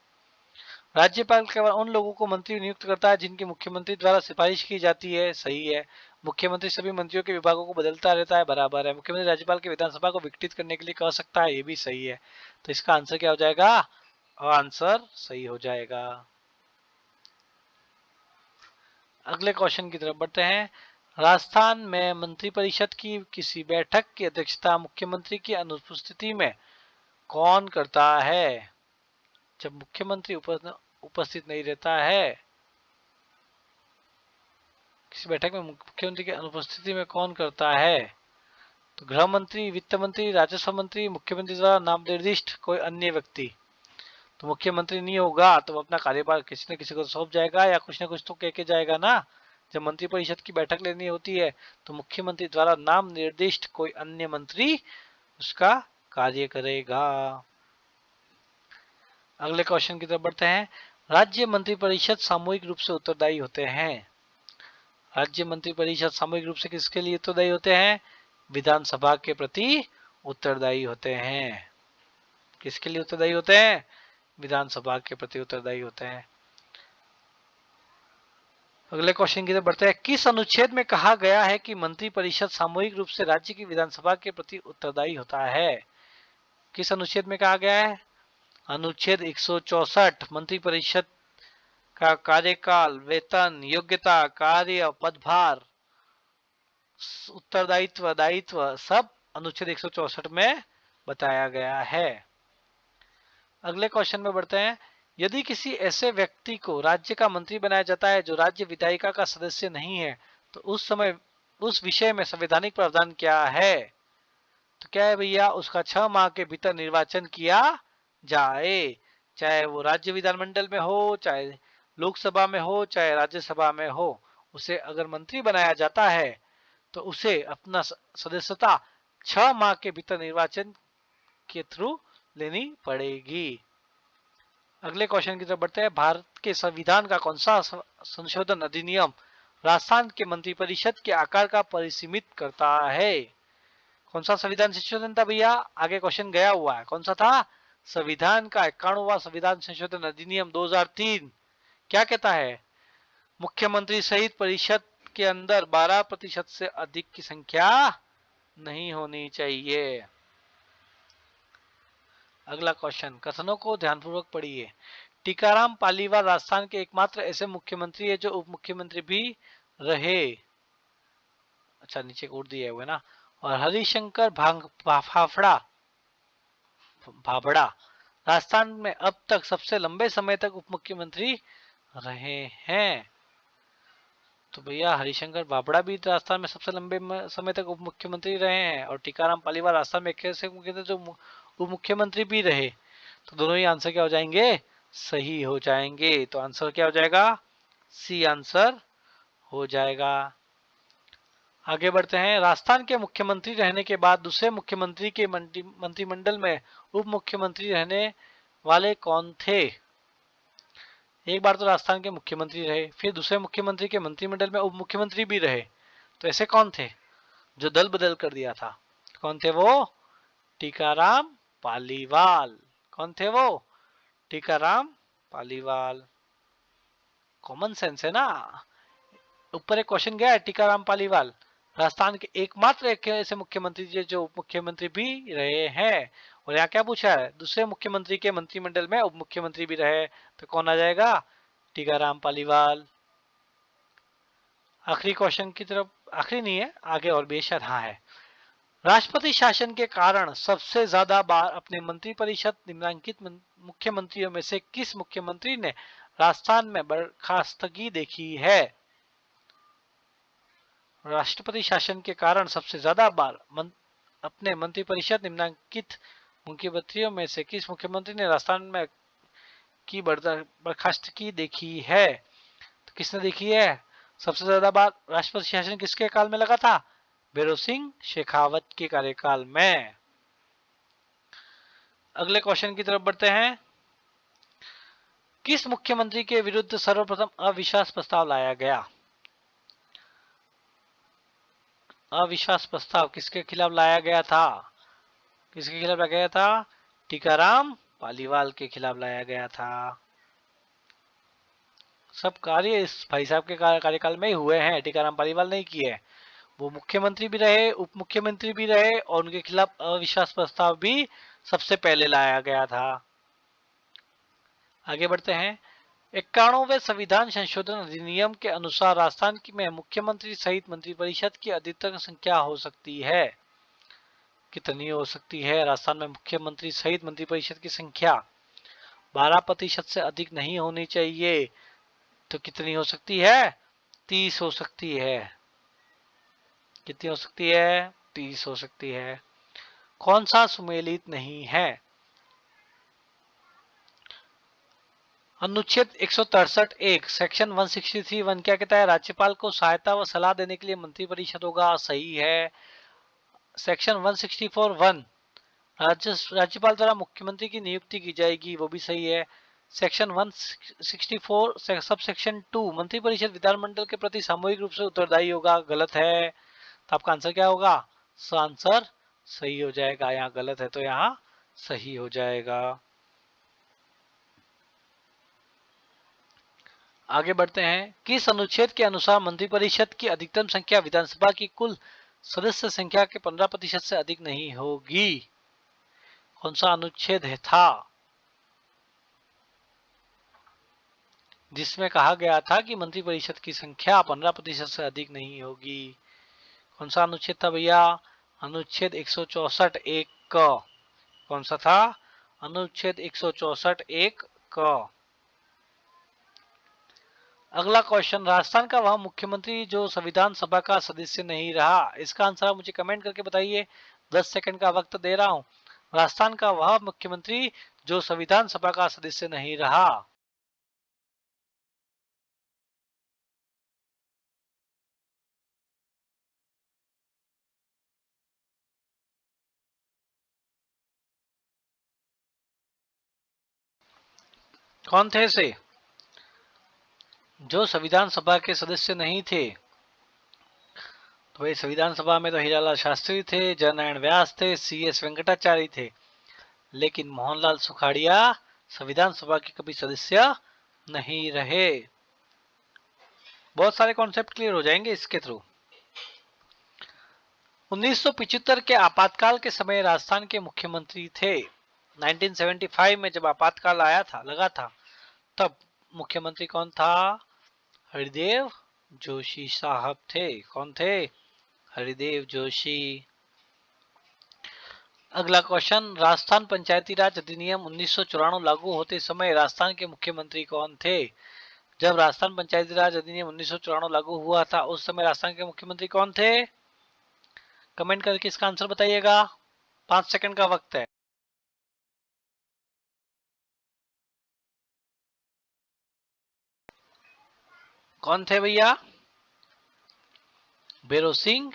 राज्यपाल केवल उन लोगों को मंत्री नियुक्त करता है जिनकी मुख्यमंत्री द्वारा सिफारिश की जाती है। सही है। मुख्यमंत्री सभी मंत्रियों के विभागों को बदलता रहता है। बराबर है। मुख्यमंत्री राज्यपाल के विधानसभा को विघटित करने के लिए कह सकता है। ये भी सही है। तो इसका आंसर क्या हो जाएगा? आंसर सही हो जाएगा। अगले क्वेश्चन की तरफ बढ़ते हैं। राजस्थान में मंत्रिपरिषद की किसी बैठक की अध्यक्षता मुख्यमंत्री की अनुपस्थिति में कौन करता है? जब मुख्यमंत्री उपस्थित नहीं रहता है, किसी बैठक में मुख्यमंत्री की अनुपस्थिति में कौन करता है? तो गृह मंत्री, वित्त मंत्री, राजस्व मंत्री, मुख्यमंत्री द्वारा नाम निर्दिष्ट कोई अन्य व्यक्ति। तो मुख्यमंत्री नहीं होगा तो अपना कार्यभार किसी न किसी को सौंप जाएगा या कुछ ना कुछ तो कह के जाएगा ना। जब मंत्रिपरिषद की बैठक लेनी होती है तो मुख्यमंत्री द्वारा नाम निर्दिष्ट कोई अन्य मंत्री उसका कार्य करेगा। अगले क्वेश्चन की तरफ बढ़ते हैं। राज्य मंत्रिपरिषद सामूहिक रूप से उत्तरदायी होते हैं। राज्य मंत्रिपरिषद सामूहिक रूप से किसके लिए उत्तरदायी होते हैं? विधानसभा के प्रति उत्तरदायी होते हैं। किसके लिए उत्तरदायी होते हैं? विधानसभा के प्रति उत्तरदायी होते हैं। अगले क्वेश्चन की तरफ बढ़ते हैं। किस अनुच्छेद में कहा गया है कि मंत्रिपरिषद सामूहिक रूप से राज्य की विधानसभा के प्रति उत्तरदायी होता है? किस अनुच्छेद में कहा गया है? अनुच्छेद 164। मंत्रिपरिषद का कार्यकाल, वेतन, योग्यता, कार्य, पदभार, उत्तरदायित्व, दायित्व सब अनुच्छेद 164 में बताया गया है। अगले क्वेश्चन में बढ़ते हैं। यदि किसी ऐसे व्यक्ति को राज्य का मंत्री बनाया जाता है जो राज्य विधायिका का सदस्य नहीं है तो उस समय उस विषय में संवैधानिक प्रावधान क्या है? तो क्या है भैया? उसका 6 माह के भीतर निर्वाचन किया जाए, चाहे वो राज्य विधानमंडल में हो, चाहे लोकसभा में हो, चाहे राज्यसभा में हो। उसे अगर मंत्री बनाया जाता है तो उसे अपना सदस्यता 6 माह के भीतर निर्वाचन के थ्रू लेनी पड़ेगी। अगले क्वेश्चन की तरफ बढ़ते हैं। भारत के संविधान का कौन सा संशोधन अधिनियम राजस्थान के मंत्रिपरिषद के आकार का परिसीमित करता है? कौन सा संविधान संशोधन था भैया? आगे क्वेश्चन गया हुआ है। कौन सा था? संविधान का 51वां संविधान संशोधन अधिनियम 2003 क्या कहता है? मुख्यमंत्री सहित परिषद के अंदर 12% से अधिक की संख्या नहीं होनी चाहिए। अगला क्वेश्चन, कथनों को ध्यानपूर्वक पढ़िए। टीकाराम पालीवाल राजस्थान के एकमात्र ऐसे मुख्यमंत्री है जो उप मुख्यमंत्री भी रहे। अच्छा नीचे कोड दिया हुआ है ना। और हरिशंकर फाफड़ा भाभड़ा राजस्थान में अब तक सबसे लंबे समय तक उप मुख्यमंत्री रहे हैं। तो भैया हरिशंकर बाबड़ा भी राजस्थान में सबसे लंबे समय तक उप मुख्यमंत्री रहे हैं और टीकाराम पालीवाल राजस्थान में एक ऐसे मुख्यमंत्री जो उप मुख्यमंत्री भी रहे। तो दोनों ही आंसर क्या हो जाएंगे? सही हो जाएंगे। तो आंसर क्या हो जाएगा? सी आंसर हो जाएगा। आगे बढ़ते हैं। राजस्थान के मुख्यमंत्री रहने के बाद दूसरे मुख्यमंत्री के मंत्रिमंडल में उप मुख्यमंत्री रहने वाले कौन थे? एक बार तो राजस्थान के मुख्यमंत्री रहे, फिर दूसरे मुख्यमंत्री के मंत्रिमंडल में उप मुख्यमंत्री भी रहे, तो ऐसे कौन थे जो दल बदल कर दिया था? कौन थे वो? टीकाराम पालीवाल। कौन थे वो? टीकाराम पालीवाल। कॉमन सेंस है ना। ऊपर एक क्वेश्चन गया है, टीकाराम पालीवाल राजस्थान के एकमात्र एक ऐसे मुख्यमंत्री जो उप मुख्यमंत्री भी रहे हैं। और यहाँ क्या पूछा है? दूसरे मुख्यमंत्री के मंत्रिमंडल में उप मुख्यमंत्री भी रहे, तो कौन आ जाएगा? टीकाराम पालीवाल। आखिरी क्वेश्चन की तरफ, आखिरी नहीं है, आगे और भी शायद हाँ है। राष्ट्रपति शासन के कारण सबसे ज्यादा बार अपने मंत्रिपरिषद निम्नांकित मुख्यमंत्रियों में से किस मुख्यमंत्री ने राजस्थान में बर्खास्तगी देखी है? राष्ट्रपति शासन के कारण सबसे ज्यादा बार अपने मंत्रिपरिषद निम्नांकित मुख्यमंत्रियों में से किस मुख्यमंत्री ने राजस्थान में की बर्खास्तगी देखी है? तो किसने देखी है सबसे ज्यादा बार? राष्ट्रपति शासन किसके काल में लगा था? भैरों सिंह शेखावत के कार्यकाल में। अगले क्वेश्चन की तरफ बढ़ते हैं। किस मुख्यमंत्री के विरुद्ध सर्वप्रथम अविश्वास प्रस्ताव लाया गया? अविश्वास प्रस्ताव किसके खिलाफ लाया गया था? किसके खिलाफ लाया गया था? टीकाराम पालीवाल के खिलाफ लाया गया था। सब कार्य इस भाई साहब के कार्यकाल में ही हुए हैं, टीकाराम पालीवाल नहीं किए। वो मुख्यमंत्री भी रहे, उप मुख्यमंत्री भी रहे, और उनके खिलाफ अविश्वास प्रस्ताव भी सबसे पहले लाया गया था। आगे बढ़ते हैं। 91वें संविधान संशोधन अधिनियम के अनुसार राजस्थान में मुख्यमंत्री सहित मंत्रिपरिषद की अधिकतम संख्या हो सकती है? कितनी हो सकती है राजस्थान में मुख्यमंत्री सहित मंत्रिपरिषद की संख्या? 12% से अधिक नहीं होनी चाहिए, तो कितनी हो सकती है? 30 हो सकती है। कितनी हो सकती है? 30 हो सकती है। कौन सा सुमेलित नहीं है? अनुच्छेद 163 एक सेक्शन 163(1) क्या कहता है? राज्यपाल को सहायता व सलाह देने के लिए मंत्रिपरिषद होगा, सही है। सेक्शन 164(1) राज्यपाल द्वारा मुख्यमंत्री की नियुक्ति की जाएगी, वो भी सही है। सेक्शन 164 सब सेक्शन 2 मंत्रिपरिषद विधानमंडल के प्रति सामूहिक रूप से उत्तरदायी होगा, गलत है। तो आपका आंसर क्या होगा? आंसर सही हो जाएगा। यहाँ गलत है तो यहाँ सही हो जाएगा। आगे बढ़ते हैं। किस अनुच्छेद के अनुसार मंत्रिपरिषद की अधिकतम संख्या विधानसभा की कुल सदस्य संख्या के 15% से अधिक नहीं होगी? कौन सा अनुच्छेद है था जिसमें कहा गया था कि मंत्रिपरिषद की संख्या 15% से अधिक नहीं होगी? कौन सा अनुच्छेद था भैया? अनुच्छेद 164 एक क। कौन सा था? अनुच्छेद 164 एक क। अगला क्वेश्चन। राजस्थान का वह मुख्यमंत्री जो संविधान सभा का सदस्य नहीं रहा, इसका आंसर आप मुझे कमेंट करके बताइए। 10 सेकंड का वक्त दे रहा हूं। राजस्थान का वह मुख्यमंत्री जो संविधान सभा का सदस्य नहीं रहा। कौन थे से जो संविधान सभा के सदस्य नहीं थे? तो भाई संविधान सभा में तो हीरालाल शास्त्री थे, जननारायण व्यास थे, CS वेंकटाचार्य थे, लेकिन मोहनलाल सुखाड़िया संविधान सभा के कभी सदस्य नहीं रहे। बहुत सारे कॉन्सेप्ट क्लियर हो जाएंगे इसके थ्रू। 1975 के आपातकाल के समय राजस्थान के मुख्यमंत्री थे। 1975 में जब आपातकाल आया था, लगा था, तब मुख्यमंत्री कौन था? हरिदेव जोशी साहब थे। कौन थे? हरिदेव जोशी। अगला क्वेश्चन। राजस्थान पंचायती राज अधिनियम 1994 लागू होते समय राजस्थान के मुख्यमंत्री कौन थे? जब राजस्थान पंचायती राज अधिनियम 1994 लागू हुआ था, उस समय राजस्थान के मुख्यमंत्री कौन थे? कमेंट करके इसका आंसर बताइएगा। 5 सेकंड का वक्त है। कौन थे भैया? भैरव सिंह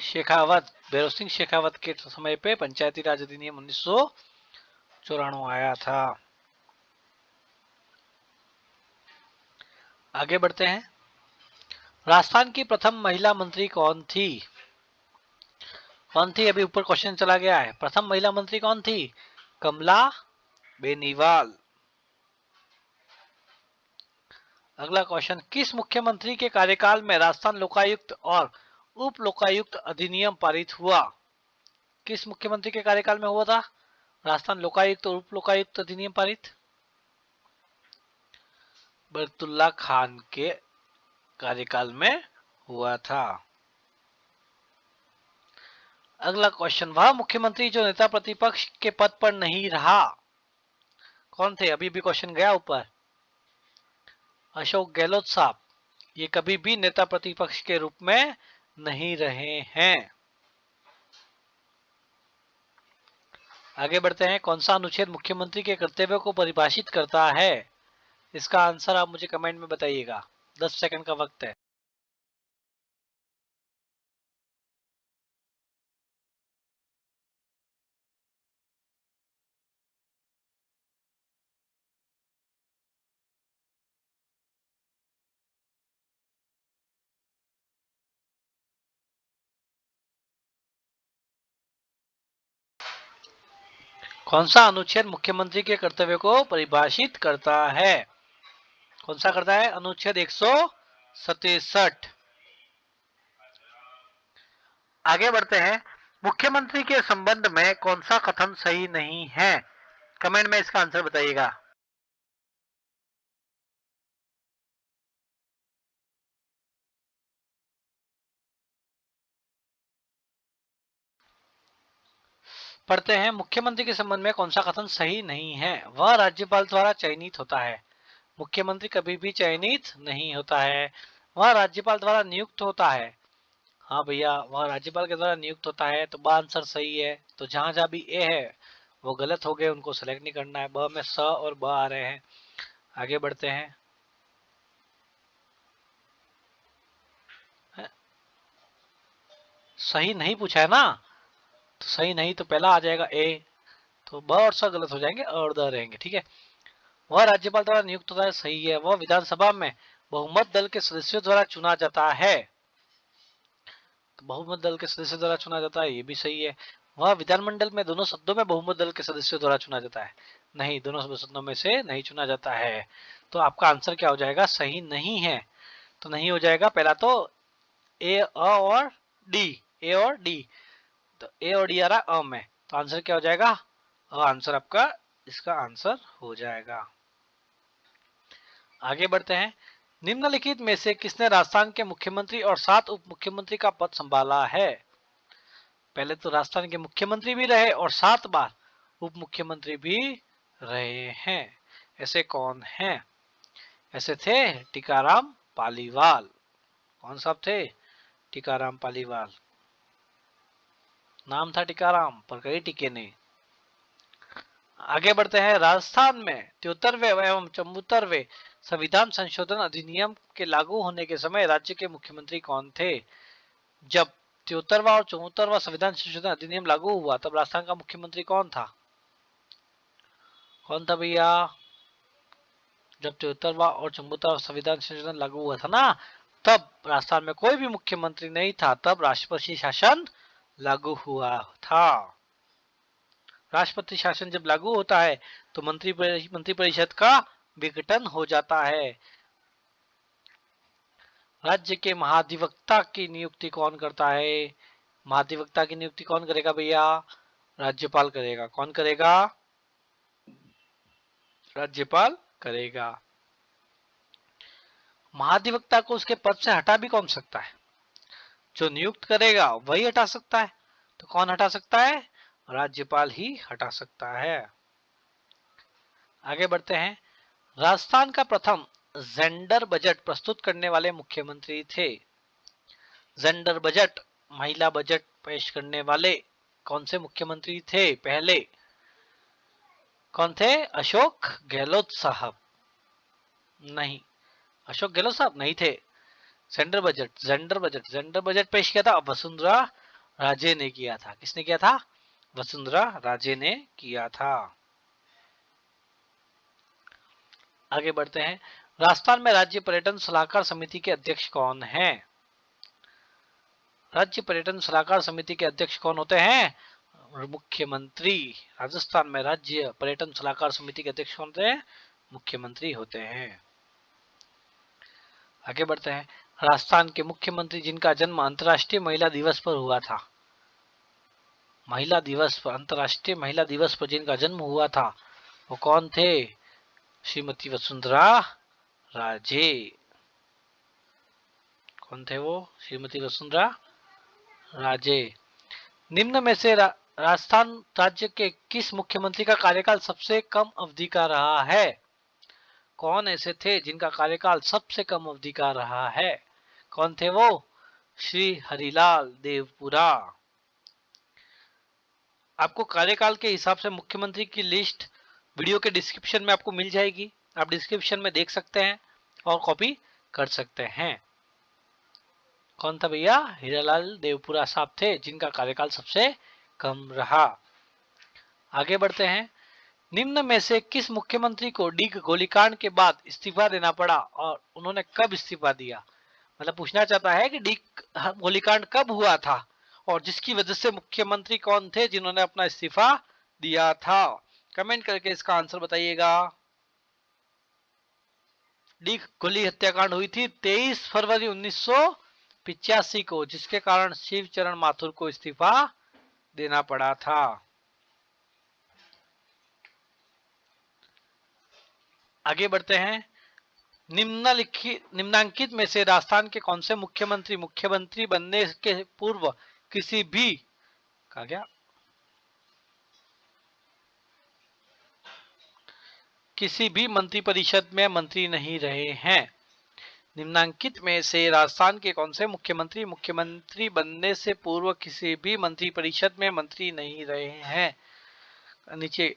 शेखावत के समय पे पंचायती राज अधिनियम 1994 आया था। आगे बढ़ते हैं। राजस्थान की प्रथम महिला मंत्री कौन थी? कौन थी? अभी ऊपर क्वेश्चन चला गया है। प्रथम महिला मंत्री कौन थी? कमला बेनीवाल। अगला क्वेश्चन, किस मुख्यमंत्री के कार्यकाल में राजस्थान लोकायुक्त और उप लोकायुक्त अधिनियम पारित हुआ? किस मुख्यमंत्री के कार्यकाल में हुआ था राजस्थान लोकायुक्त और उप लोकायुक्त अधिनियम पारित? बरकतुल्ला खान के कार्यकाल में हुआ था। अगला क्वेश्चन, वह मुख्यमंत्री जो नेता प्रतिपक्ष के पद पर नहीं रहा, कौन थे? अभी भी क्वेश्चन गया ऊपर। अशोक गहलोत साहब, ये कभी भी नेता प्रतिपक्ष के रूप में नहीं रहे हैं। आगे बढ़ते हैं। कौन सा अनुच्छेद मुख्यमंत्री के कर्तव्यों को परिभाषित करता है? इसका आंसर आप मुझे कमेंट में बताइएगा। 10 सेकंड का वक्त है। कौन सा अनुच्छेद मुख्यमंत्री के कर्तव्यों को परिभाषित करता है? कौन सा करता है? अनुच्छेद 167। आगे बढ़ते हैं। मुख्यमंत्री के संबंध में कौन सा कथन सही नहीं है? कमेंट में इसका आंसर बताइएगा। पढ़ते हैं। मुख्यमंत्री के संबंध में कौन सा कथन सही नहीं है? वह राज्यपाल द्वारा चयनित होता है। मुख्यमंत्री कभी भी चयनित नहीं होता है, वह राज्यपाल द्वारा नियुक्त होता है। हाँ भैया, वह राज्यपाल के द्वारा नियुक्त होता है, तो ब आंसर सही है। तो जहां जहां भी ए है वो गलत हो गए, उनको सेलेक्ट नहीं करना है। ब में स और ब आ रहे हैं। आगे बढ़ते हैं। सही नहीं पूछा है ना, तो सही नहीं तो पहला आ जाएगा ए, तो ब और स गलत हो जाएंगे और द रहेंगे। ठीक है। वह राज्यपाल द्वारा नियुक्त होता है, सही है। वह विधानसभा में बहुमत दल के सदस्यों द्वारा चुना जाता है, तो बहुमत दल के सदस्यों द्वारा चुना जाता है, ये भी सही है। वह विधानमंडल में दोनों सदनों में बहुमत दल के सदस्यों द्वारा चुना जाता है, नहीं, दोनों सदनों में से नहीं चुना जाता है। तो आपका आंसर क्या हो जाएगा? सही नहीं है। तो नहीं हो जाएगा। पहला तो ए और डी, ए और डी, तो ए और डी आ रहा अ में, तो आंसर क्या हो जाएगा? आंसर आपका इसका आंसर हो जाएगा। आगे बढ़ते हैं। निम्नलिखित में से किसने राजस्थान के मुख्यमंत्री और 7 उप मुख्यमंत्री का पद संभाला है? पहले तो राजस्थान के मुख्यमंत्री भी रहे और 7 बार उप मुख्यमंत्री भी रहे हैं। ऐसे कौन हैं? ऐसे थे टीकाराम पालीवाल। कौन साहब थे? टीकाराम पालीवाल। नाम था टीकाराम, पर कई टीके नहीं। आगे बढ़ते हैं। राजस्थान में 73वें एवं 74वें संविधान संशोधन अधिनियम के लागू होने के समय राज्य के मुख्यमंत्री कौन थे? जब 73वां और 74वां संविधान संशोधन अधिनियम लागू हुआ तब राजस्थान का मुख्यमंत्री कौन था? कौन था भैया? जब 73वां और 74वां संविधान संशोधन लागू हुआ था ना, तब राजस्थान में कोई भी मुख्यमंत्री नहीं था, तब राष्ट्रपति शासन लागू हुआ था। राष्ट्रपति शासन जब लागू होता है तो मंत्री परिषद का विघटन हो जाता है। राज्य के महाधिवक्ता की नियुक्ति कौन करता है? महाधिवक्ता की नियुक्ति कौन करेगा भैया? राज्यपाल करेगा। कौन करेगा? राज्यपाल करेगा। महाधिवक्ता को उसके पद से हटा भी कौन सकता है? जो नियुक्त करेगा वही हटा सकता है। तो कौन हटा सकता है? राज्यपाल ही हटा सकता है। आगे बढ़ते हैं। राजस्थान का प्रथम जेंडर बजट प्रस्तुत करने वाले मुख्यमंत्री थे। जेंडर बजट, महिला बजट पेश करने वाले कौन से मुख्यमंत्री थे पहले? कौन थे? अशोक गहलोत साहब। नहीं, अशोक गहलोत साहब नहीं थे। जेंडर बजट पेश किया था वसुंधरा राजे ने किया था। किसने किया था? वसुंधरा राजे ने किया था। आगे बढ़ते हैं। राजस्थान में राज्य पर्यटन सलाहकार समिति के अध्यक्ष कौन हैं? राज्य पर्यटन सलाहकार समिति के अध्यक्ष कौन होते हैं? मुख्यमंत्री। राजस्थान में राज्य पर्यटन सलाहकार समिति के अध्यक्ष कौन होते हैं? मुख्यमंत्री होते हैं। आगे बढ़ते हैं। राजस्थान के मुख्यमंत्री जिनका जन्म अंतर्राष्ट्रीय महिला दिवस पर हुआ था, महिला दिवस पर, अंतर्राष्ट्रीय महिला दिवस पर जिनका जन्म हुआ था, वो कौन थे? श्रीमती वसुंधरा राजे। कौन थे वो? श्रीमती वसुंधरा राजे। निम्न में से राजस्थान राज्य के किस मुख्यमंत्री का कार्यकाल सबसे कम अवधि का रहा है? कौन ऐसे थे जिनका कार्यकाल सबसे कम अवधि का रहा है? कौन थे वो? श्री हरिलाल देवपुरा। आपको कार्यकाल के हिसाब से मुख्यमंत्री की लिस्ट वीडियो के डिस्क्रिप्शन में आपको मिल जाएगी, आप डिस्क्रिप्शन में देख सकते हैं और कॉपी कर सकते हैं। कौन था भैया? हीरालाल देवपुरा साहब थे जिनका कार्यकाल सबसे कम रहा। आगे बढ़ते हैं। निम्न में से किस मुख्यमंत्री को डीग गोलीकांड के बाद इस्तीफा देना पड़ा और उन्होंने कब इस्तीफा दिया? मतलब पूछना चाहता है कि डीग गोलीकांड कब हुआ था और जिसकी वजह से मुख्यमंत्री कौन थे जिन्होंने अपना इस्तीफा दिया था? कमेंट करके इसका आंसर बताइएगा। डीग गोली हत्याकांड हुई थी 23 फरवरी 1985 को, जिसके कारण शिवचरण माथुर को इस्तीफा देना पड़ा था। आगे बढ़ते हैं। निम्नांकित में से राजस्थान के कौन से मुख्यमंत्री बनने के पूर्व किसी भी कहा गया किसी भी मंत्रिपरिषद में मंत्री नहीं रहे हैं? निम्नांकित में से राजस्थान के कौन से मुख्यमंत्री बनने से पूर्व किसी भी मंत्रिपरिषद में मंत्री नहीं रहे हैं? नीचे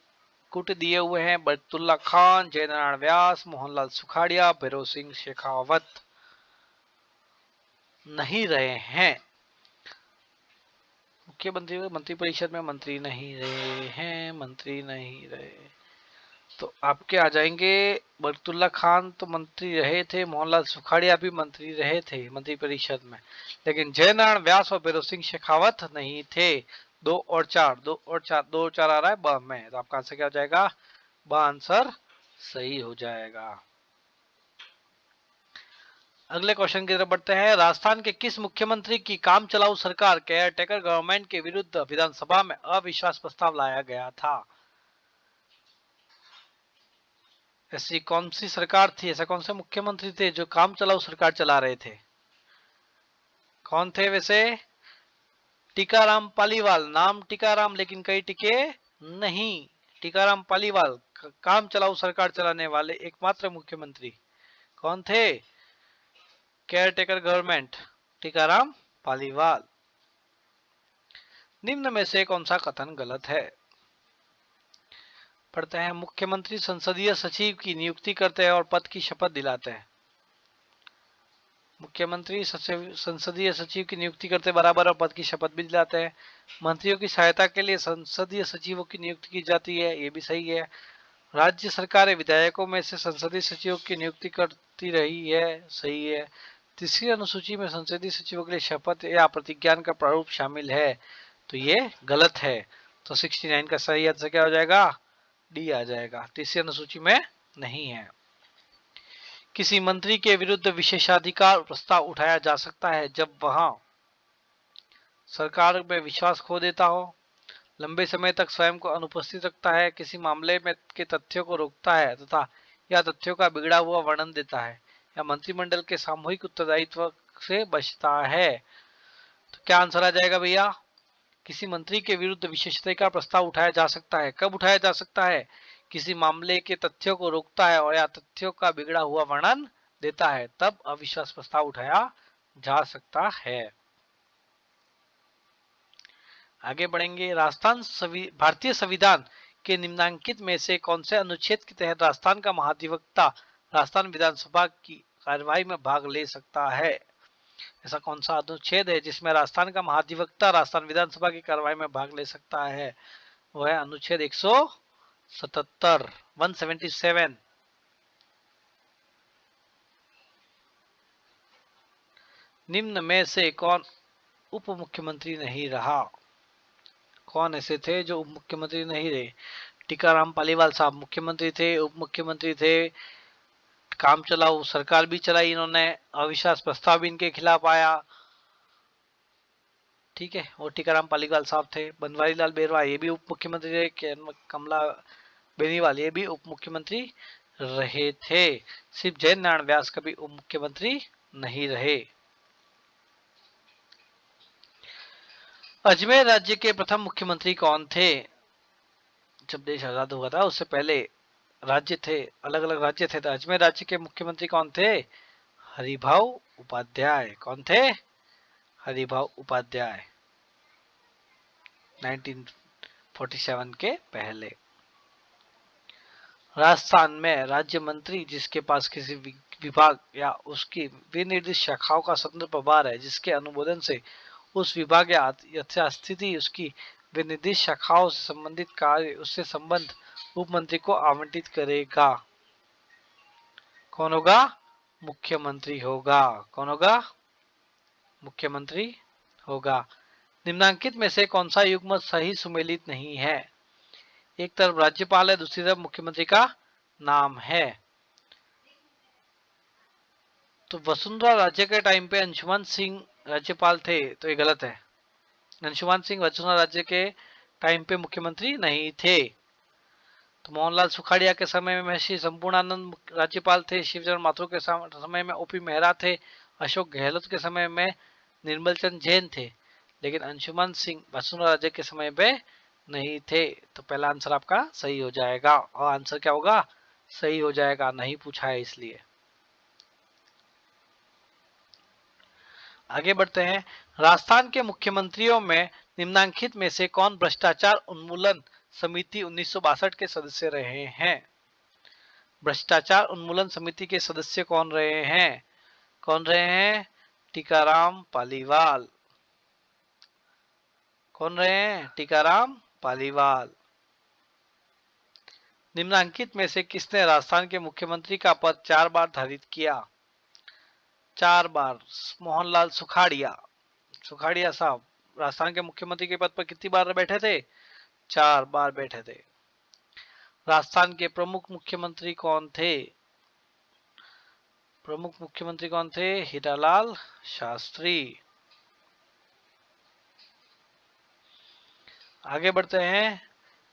कुट दिए हुए हैं। बरतुल्ला खान, जयनारायण व्यास, मोहनलाल सुखाड़िया, भैरव सिंह शेखावत नहीं रहे हैं। मुख्यमंत्री मंत्रिपरिषद में मंत्री नहीं रहे हैं, मंत्री नहीं रहे। तो आपके आ जाएंगे बरतुल्ला खान तो मंत्री रहे थे, मोहनलाल सुखाड़िया भी मंत्री रहे थे मंत्रिपरिषद में, लेकिन जयनारायण व्यास और भैरव सिंह शेखावत नहीं थे। 2 और 4 2 और 4 आ रहा है ब में, तो आपका आंसर क्या हो जाएगा? ब आंसर सही हो जाएगा। अगले क्वेश्चन की तरफ बढ़ते हैं। राजस्थान के किस मुख्यमंत्री की काम चलाऊ सरकार केयर टेकर गवर्नमेंट के विरुद्ध विधानसभा में अविश्वास प्रस्ताव लाया गया था? ऐसी कौन सी सरकार थी, ऐसा कौन से मुख्यमंत्री थे जो काम चलाऊ सरकार चला रहे थे? कौन थे वैसे? टीकाराम पालीवाल। नाम टीकाराम लेकिन कई टिके नहीं। टीकाराम पालीवाल काम चलाऊ सरकार चलाने वाले एकमात्र मुख्यमंत्री कौन थे? Care taker government, Tikaram Paliwal. निम्न में से कौन सा कथन गलत है? पढ़ते हैं। मुख्यमंत्री संसदीय सचिव की नियुक्ति करते हैं और पद की शपथ दिलाते हैं। मुख्यमंत्री संसदीय सचिव की नियुक्ति करते बराबर और पद की शपथ भी दिलाते हैं। मंत्रियों की सहायता के लिए संसदीय सचिवों की नियुक्ति की जाती है, ये भी सही है। राज्य सरकारें विधायकों में से संसदीय सचिवों की नियुक्ति करती रही है, सही है। तीसरी अनुसूची में संसदीय सचिवों के लिए शपथ या प्रतिज्ञान का प्रारूप शामिल है, तो ये गलत है। तो 69 का सही आंसर क्या हो जाएगा? डी आ जाएगा, तीसरी अनुसूची में नहीं है। किसी मंत्री के विरुद्ध विशेषाधिकार प्रस्ताव उठाया जा सकता है जब वह सरकार में विश्वास खो देता हो, लंबे समय तक स्वयं को अनुपस्थित रखता है, किसी मामले में के तथ्यों को रोकता है तथा या तथ्यों का बिगड़ा हुआ वर्णन देता है, या मंत्रिमंडल के सामूहिक उत्तरदायित्व से बचता है। तो क्या आंसर आ जाएगा भैया? किसी मंत्री के विरुद्ध विशेषाधिकार प्रस्ताव उठाया जा सकता है। कब उठाया जा सकता है? किसी मामले के तथ्यों को रोकता है और या तथ्यों का बिगड़ा हुआ वर्णन देता है, तब अविश्वास प्रस्ताव उठाया जा सकता है। आगे बढ़ेंगे। भारतीय संविधान के निम्नांकित में से कौन से अनुच्छेद के तहत राजस्थान का महाधिवक्ता राजस्थान विधानसभा की कार्यवाही में भाग ले सकता है? ऐसा कौन सा अनुच्छेद है जिसमें राजस्थान का महाधिवक्ता राजस्थान विधानसभा की कार्रवाई में भाग ले सकता है? वो है अनुच्छेद 177, 177। निम्न में से कौन उप मुख्यमंत्री नहीं रहा? कौन ऐसे थे जो उप मुख्यमंत्री नहीं रहे? टीकाराम पालीवाल साहब मुख्यमंत्री थे, उप मुख्यमंत्री थे, काम चलाऊ सरकार भी चलाई इन्होंने, अविश्वास प्रस्ताव भी इनके खिलाफ आया। ठीक है, और टीकाराम पालीवाल साहब थे। बनवारी लाल बेरवा ये भी उप मुख्यमंत्री रहे। कमला बेनीवाल ये भी उप मुख्यमंत्री रहे थे। सिर्फ जय नारायण व्यास कभी उप मुख्यमंत्री नहीं रहे। अजमेर राज्य के प्रथम मुख्यमंत्री कौन थे? जब देश आजाद हुआ था उससे पहले राज्य थे, अलग अलग राज्य थे, तो अजमेर राज्य के मुख्यमंत्री कौन थे? हरिभाऊ उपाध्याय। कौन थे? हरिभाऊ उपाध्याय, 1947 के पहले। राजस्थान में राज्य मंत्री जिसके पास किसी विभाग या उसकी विनिर्दिष्ट शाखाओं का स्वतंत्र प्रभार है, जिसके अनुमोदन से उस विभाग या यथास्थिति उसकी विनिर्दिष्ट शाखाओं से संबंधित कार्य उससे संबंध उप मंत्री को आवंटित करेगा। कौन होगा? मुख्यमंत्री होगा। कौन होगा? मुख्यमंत्री होगा। निम्नांकित में से कौन सा युग्म सही सुमेलित नहीं है? एक तरफ राज्यपाल है, दूसरी तरफ मुख्यमंत्री का नाम है। तो वसुंधरा राज्य के टाइम पे अंशुमान सिंह राज्यपाल थे, तो ये गलत है। अंशुमान सिंह वसुंधरा राज्य के टाइम पे मुख्यमंत्री नहीं थे। तो मोहनलाल सुखाड़िया के समय में श्री संपूर्णानंद राज्यपाल थे, शिवचरण माथुर के समय में ओपी मेहरा थे, अशोक गहलोत के समय में निर्मल चंद जैन थे, लेकिन अंशुमान सिंह वसुंधरा राज्य के समय पे नहीं थे। तो पहला आंसर आपका सही हो जाएगा। और आंसर क्या होगा? सही हो जाएगा, नहीं पूछा है इसलिए। आगे बढ़ते हैं। राजस्थान के मुख्यमंत्रियों में निम्नांकित में से कौन भ्रष्टाचार उन्मूलन समिति 1962 के सदस्य रहे हैं? भ्रष्टाचार उन्मूलन समिति के सदस्य कौन रहे हैं? कौन रहे हैं? टीकाराम पालीवाल। कौन रहे हैं? टीकाराम पालीवाल। निम्नांकित में से किसने राजस्थान के मुख्यमंत्री का पद 4 बार धारित किया? 4 बार। मोहनलाल सुखाड़िया। सुखाड़िया साहब राजस्थान के मुख्यमंत्री के पद पर कितनी बार बैठे थे? 4 बार बैठे थे। राजस्थान के प्रमुख मुख्यमंत्री कौन थे? प्रमुख मुख्यमंत्री कौन थे? हीरालाल शास्त्री। आगे बढ़ते हैं।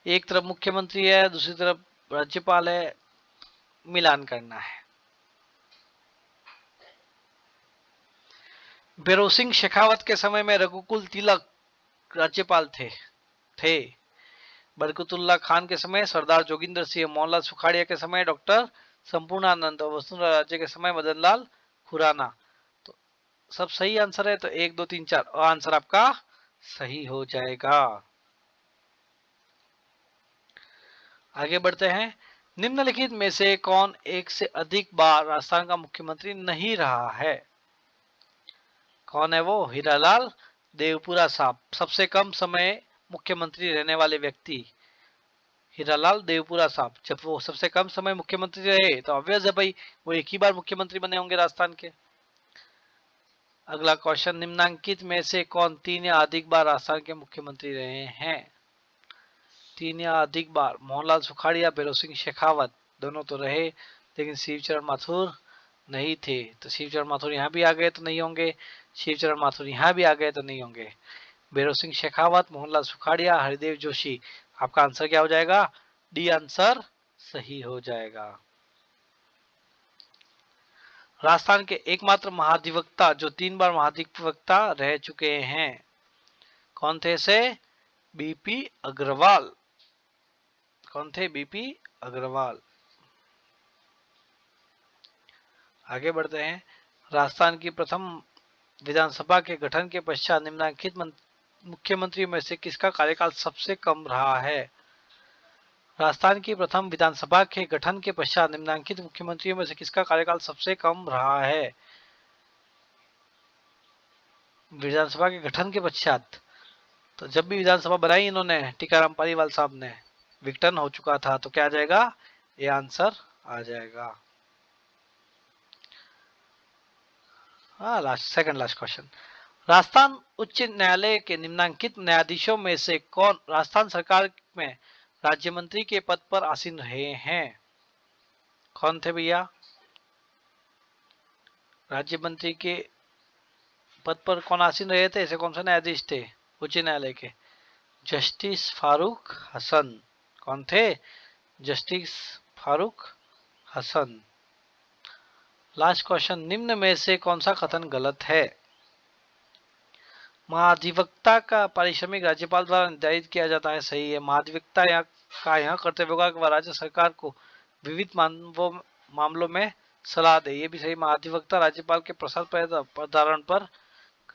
एक तरफ मुख्यमंत्री है, दूसरी तरफ राज्यपाल है, मिलान करना है। भैरों सिंह शेखावत के समय में रघुकुल तिलक राज्यपाल थे। बरकतुल्ला खान के समय सरदार जोगिंदर सिंह, मोहनलाल सुखाड़िया के समय डॉक्टर संपूर्णानंद और वसुंधरा राज्य के समय मदन लाल खुराना। तो सब सही आंसर है, तो 1 2 3 4 और आंसर आपका सही हो जाएगा। आगे बढ़ते हैं। निम्नलिखित में से कौन एक से अधिक बार राजस्थान का मुख्यमंत्री नहीं रहा है? कौन है वो? हीरालाल देवपुरा साहब, सबसे कम समय मुख्यमंत्री रहने वाले व्यक्ति हीरालाल देवपुरा साहब। जब वो सबसे कम समय मुख्यमंत्री रहे तो ऑब्वियस है भाई, वो एक ही बार मुख्यमंत्री बने होंगे राजस्थान के। अगला क्वेश्चन, निम्नांकित में से कौन 3 या अधिक बार राजस्थान के मुख्यमंत्री रहे हैं? 3 या अधिक बार। मोहनलाल सुखाड़िया, भैरों सिंह शेखावत दोनों तो रहे, लेकिन शिवचरण माथुर नहीं थे। तो शिवचरण माथुर यहाँ भी आ गए तो नहीं होंगे, शिवचरण माथुर यहाँ भी आ गए तो नहीं होंगे। भैरों सिंह शेखावत, मोहनलाल सुखाड़िया, हरिदेव जोशी। आपका आंसर क्या हो जाएगा? डी आंसर सही हो जाएगा। राजस्थान के एकमात्र महाधिवक्ता जो 3 बार महाधिवक्ता रह चुके हैं, कौन थे से? बीपी अग्रवाल। कौन थे? बीपी अग्रवाल। आगे बढ़ते हैं। राजस्थान की प्रथम विधानसभा के गठन के पश्चात निम्नलिखित मुख्यमंत्रियों में से किसका कार्यकाल सबसे कम रहा है? राजस्थान की प्रथम विधानसभा के गठन के पश्चात निम्नलिखित मुख्यमंत्रियों में से किसका कार्यकाल सबसे कम रहा है? विधानसभा के गठन के पश्चात, तो जब भी विधानसभा बनाई इन्होंने टीकाराम पालीवाल साहब ने, विघटन हो चुका था, तो क्या आ जाएगा, ये आंसर आ जाएगा। हाँ, last second last question. Rajasthan उच्च न्यायालय के निम्नलिखित न्यायाधीशों में से कौन राजस्थान सरकार में राज्य मंत्री के पद पर आसीन रहे हैं? कौन थे भैया? राज्य मंत्री के पद पर कौन आसीन रहे थे? ऐसे कौन से न्यायाधीश थे उच्च न्यायालय के? जस्टिस फारूक हसन। कौन थे? Justice Farooq Hasan. Last question, निम्न में से कौन सा कथन गलत है? महाधिवक्ता का पारिश्रमिक राज्यपाल द्वारा निर्धारित किया जाता है, सही है। महाधिवक्ता यहाँ कर्तव्य होगा कि वह राज्य सरकार को विविध मामलों में सलाह दे, ये भी सही। महाधिवक्ता राज्यपाल के प्रसाद प्रधारण पर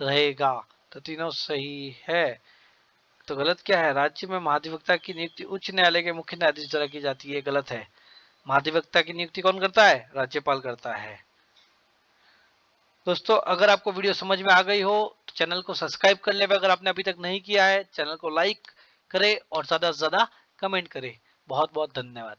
रहेगा, तो तीनों सही है। तो गलत क्या है? राज्य में महाधिवक्ता की नियुक्ति उच्च न्यायालय के मुख्य न्यायाधीश द्वारा की जाती है, गलत है। महाधिवक्ता की नियुक्ति कौन करता है? राज्यपाल करता है। दोस्तों, अगर आपको वीडियो समझ में आ गई हो तो चैनल को सब्सक्राइब कर ले, अगर आपने अभी तक नहीं किया है चैनल को लाइक करें और ज्यादा से ज्यादा कमेंट करें। बहुत बहुत धन्यवाद।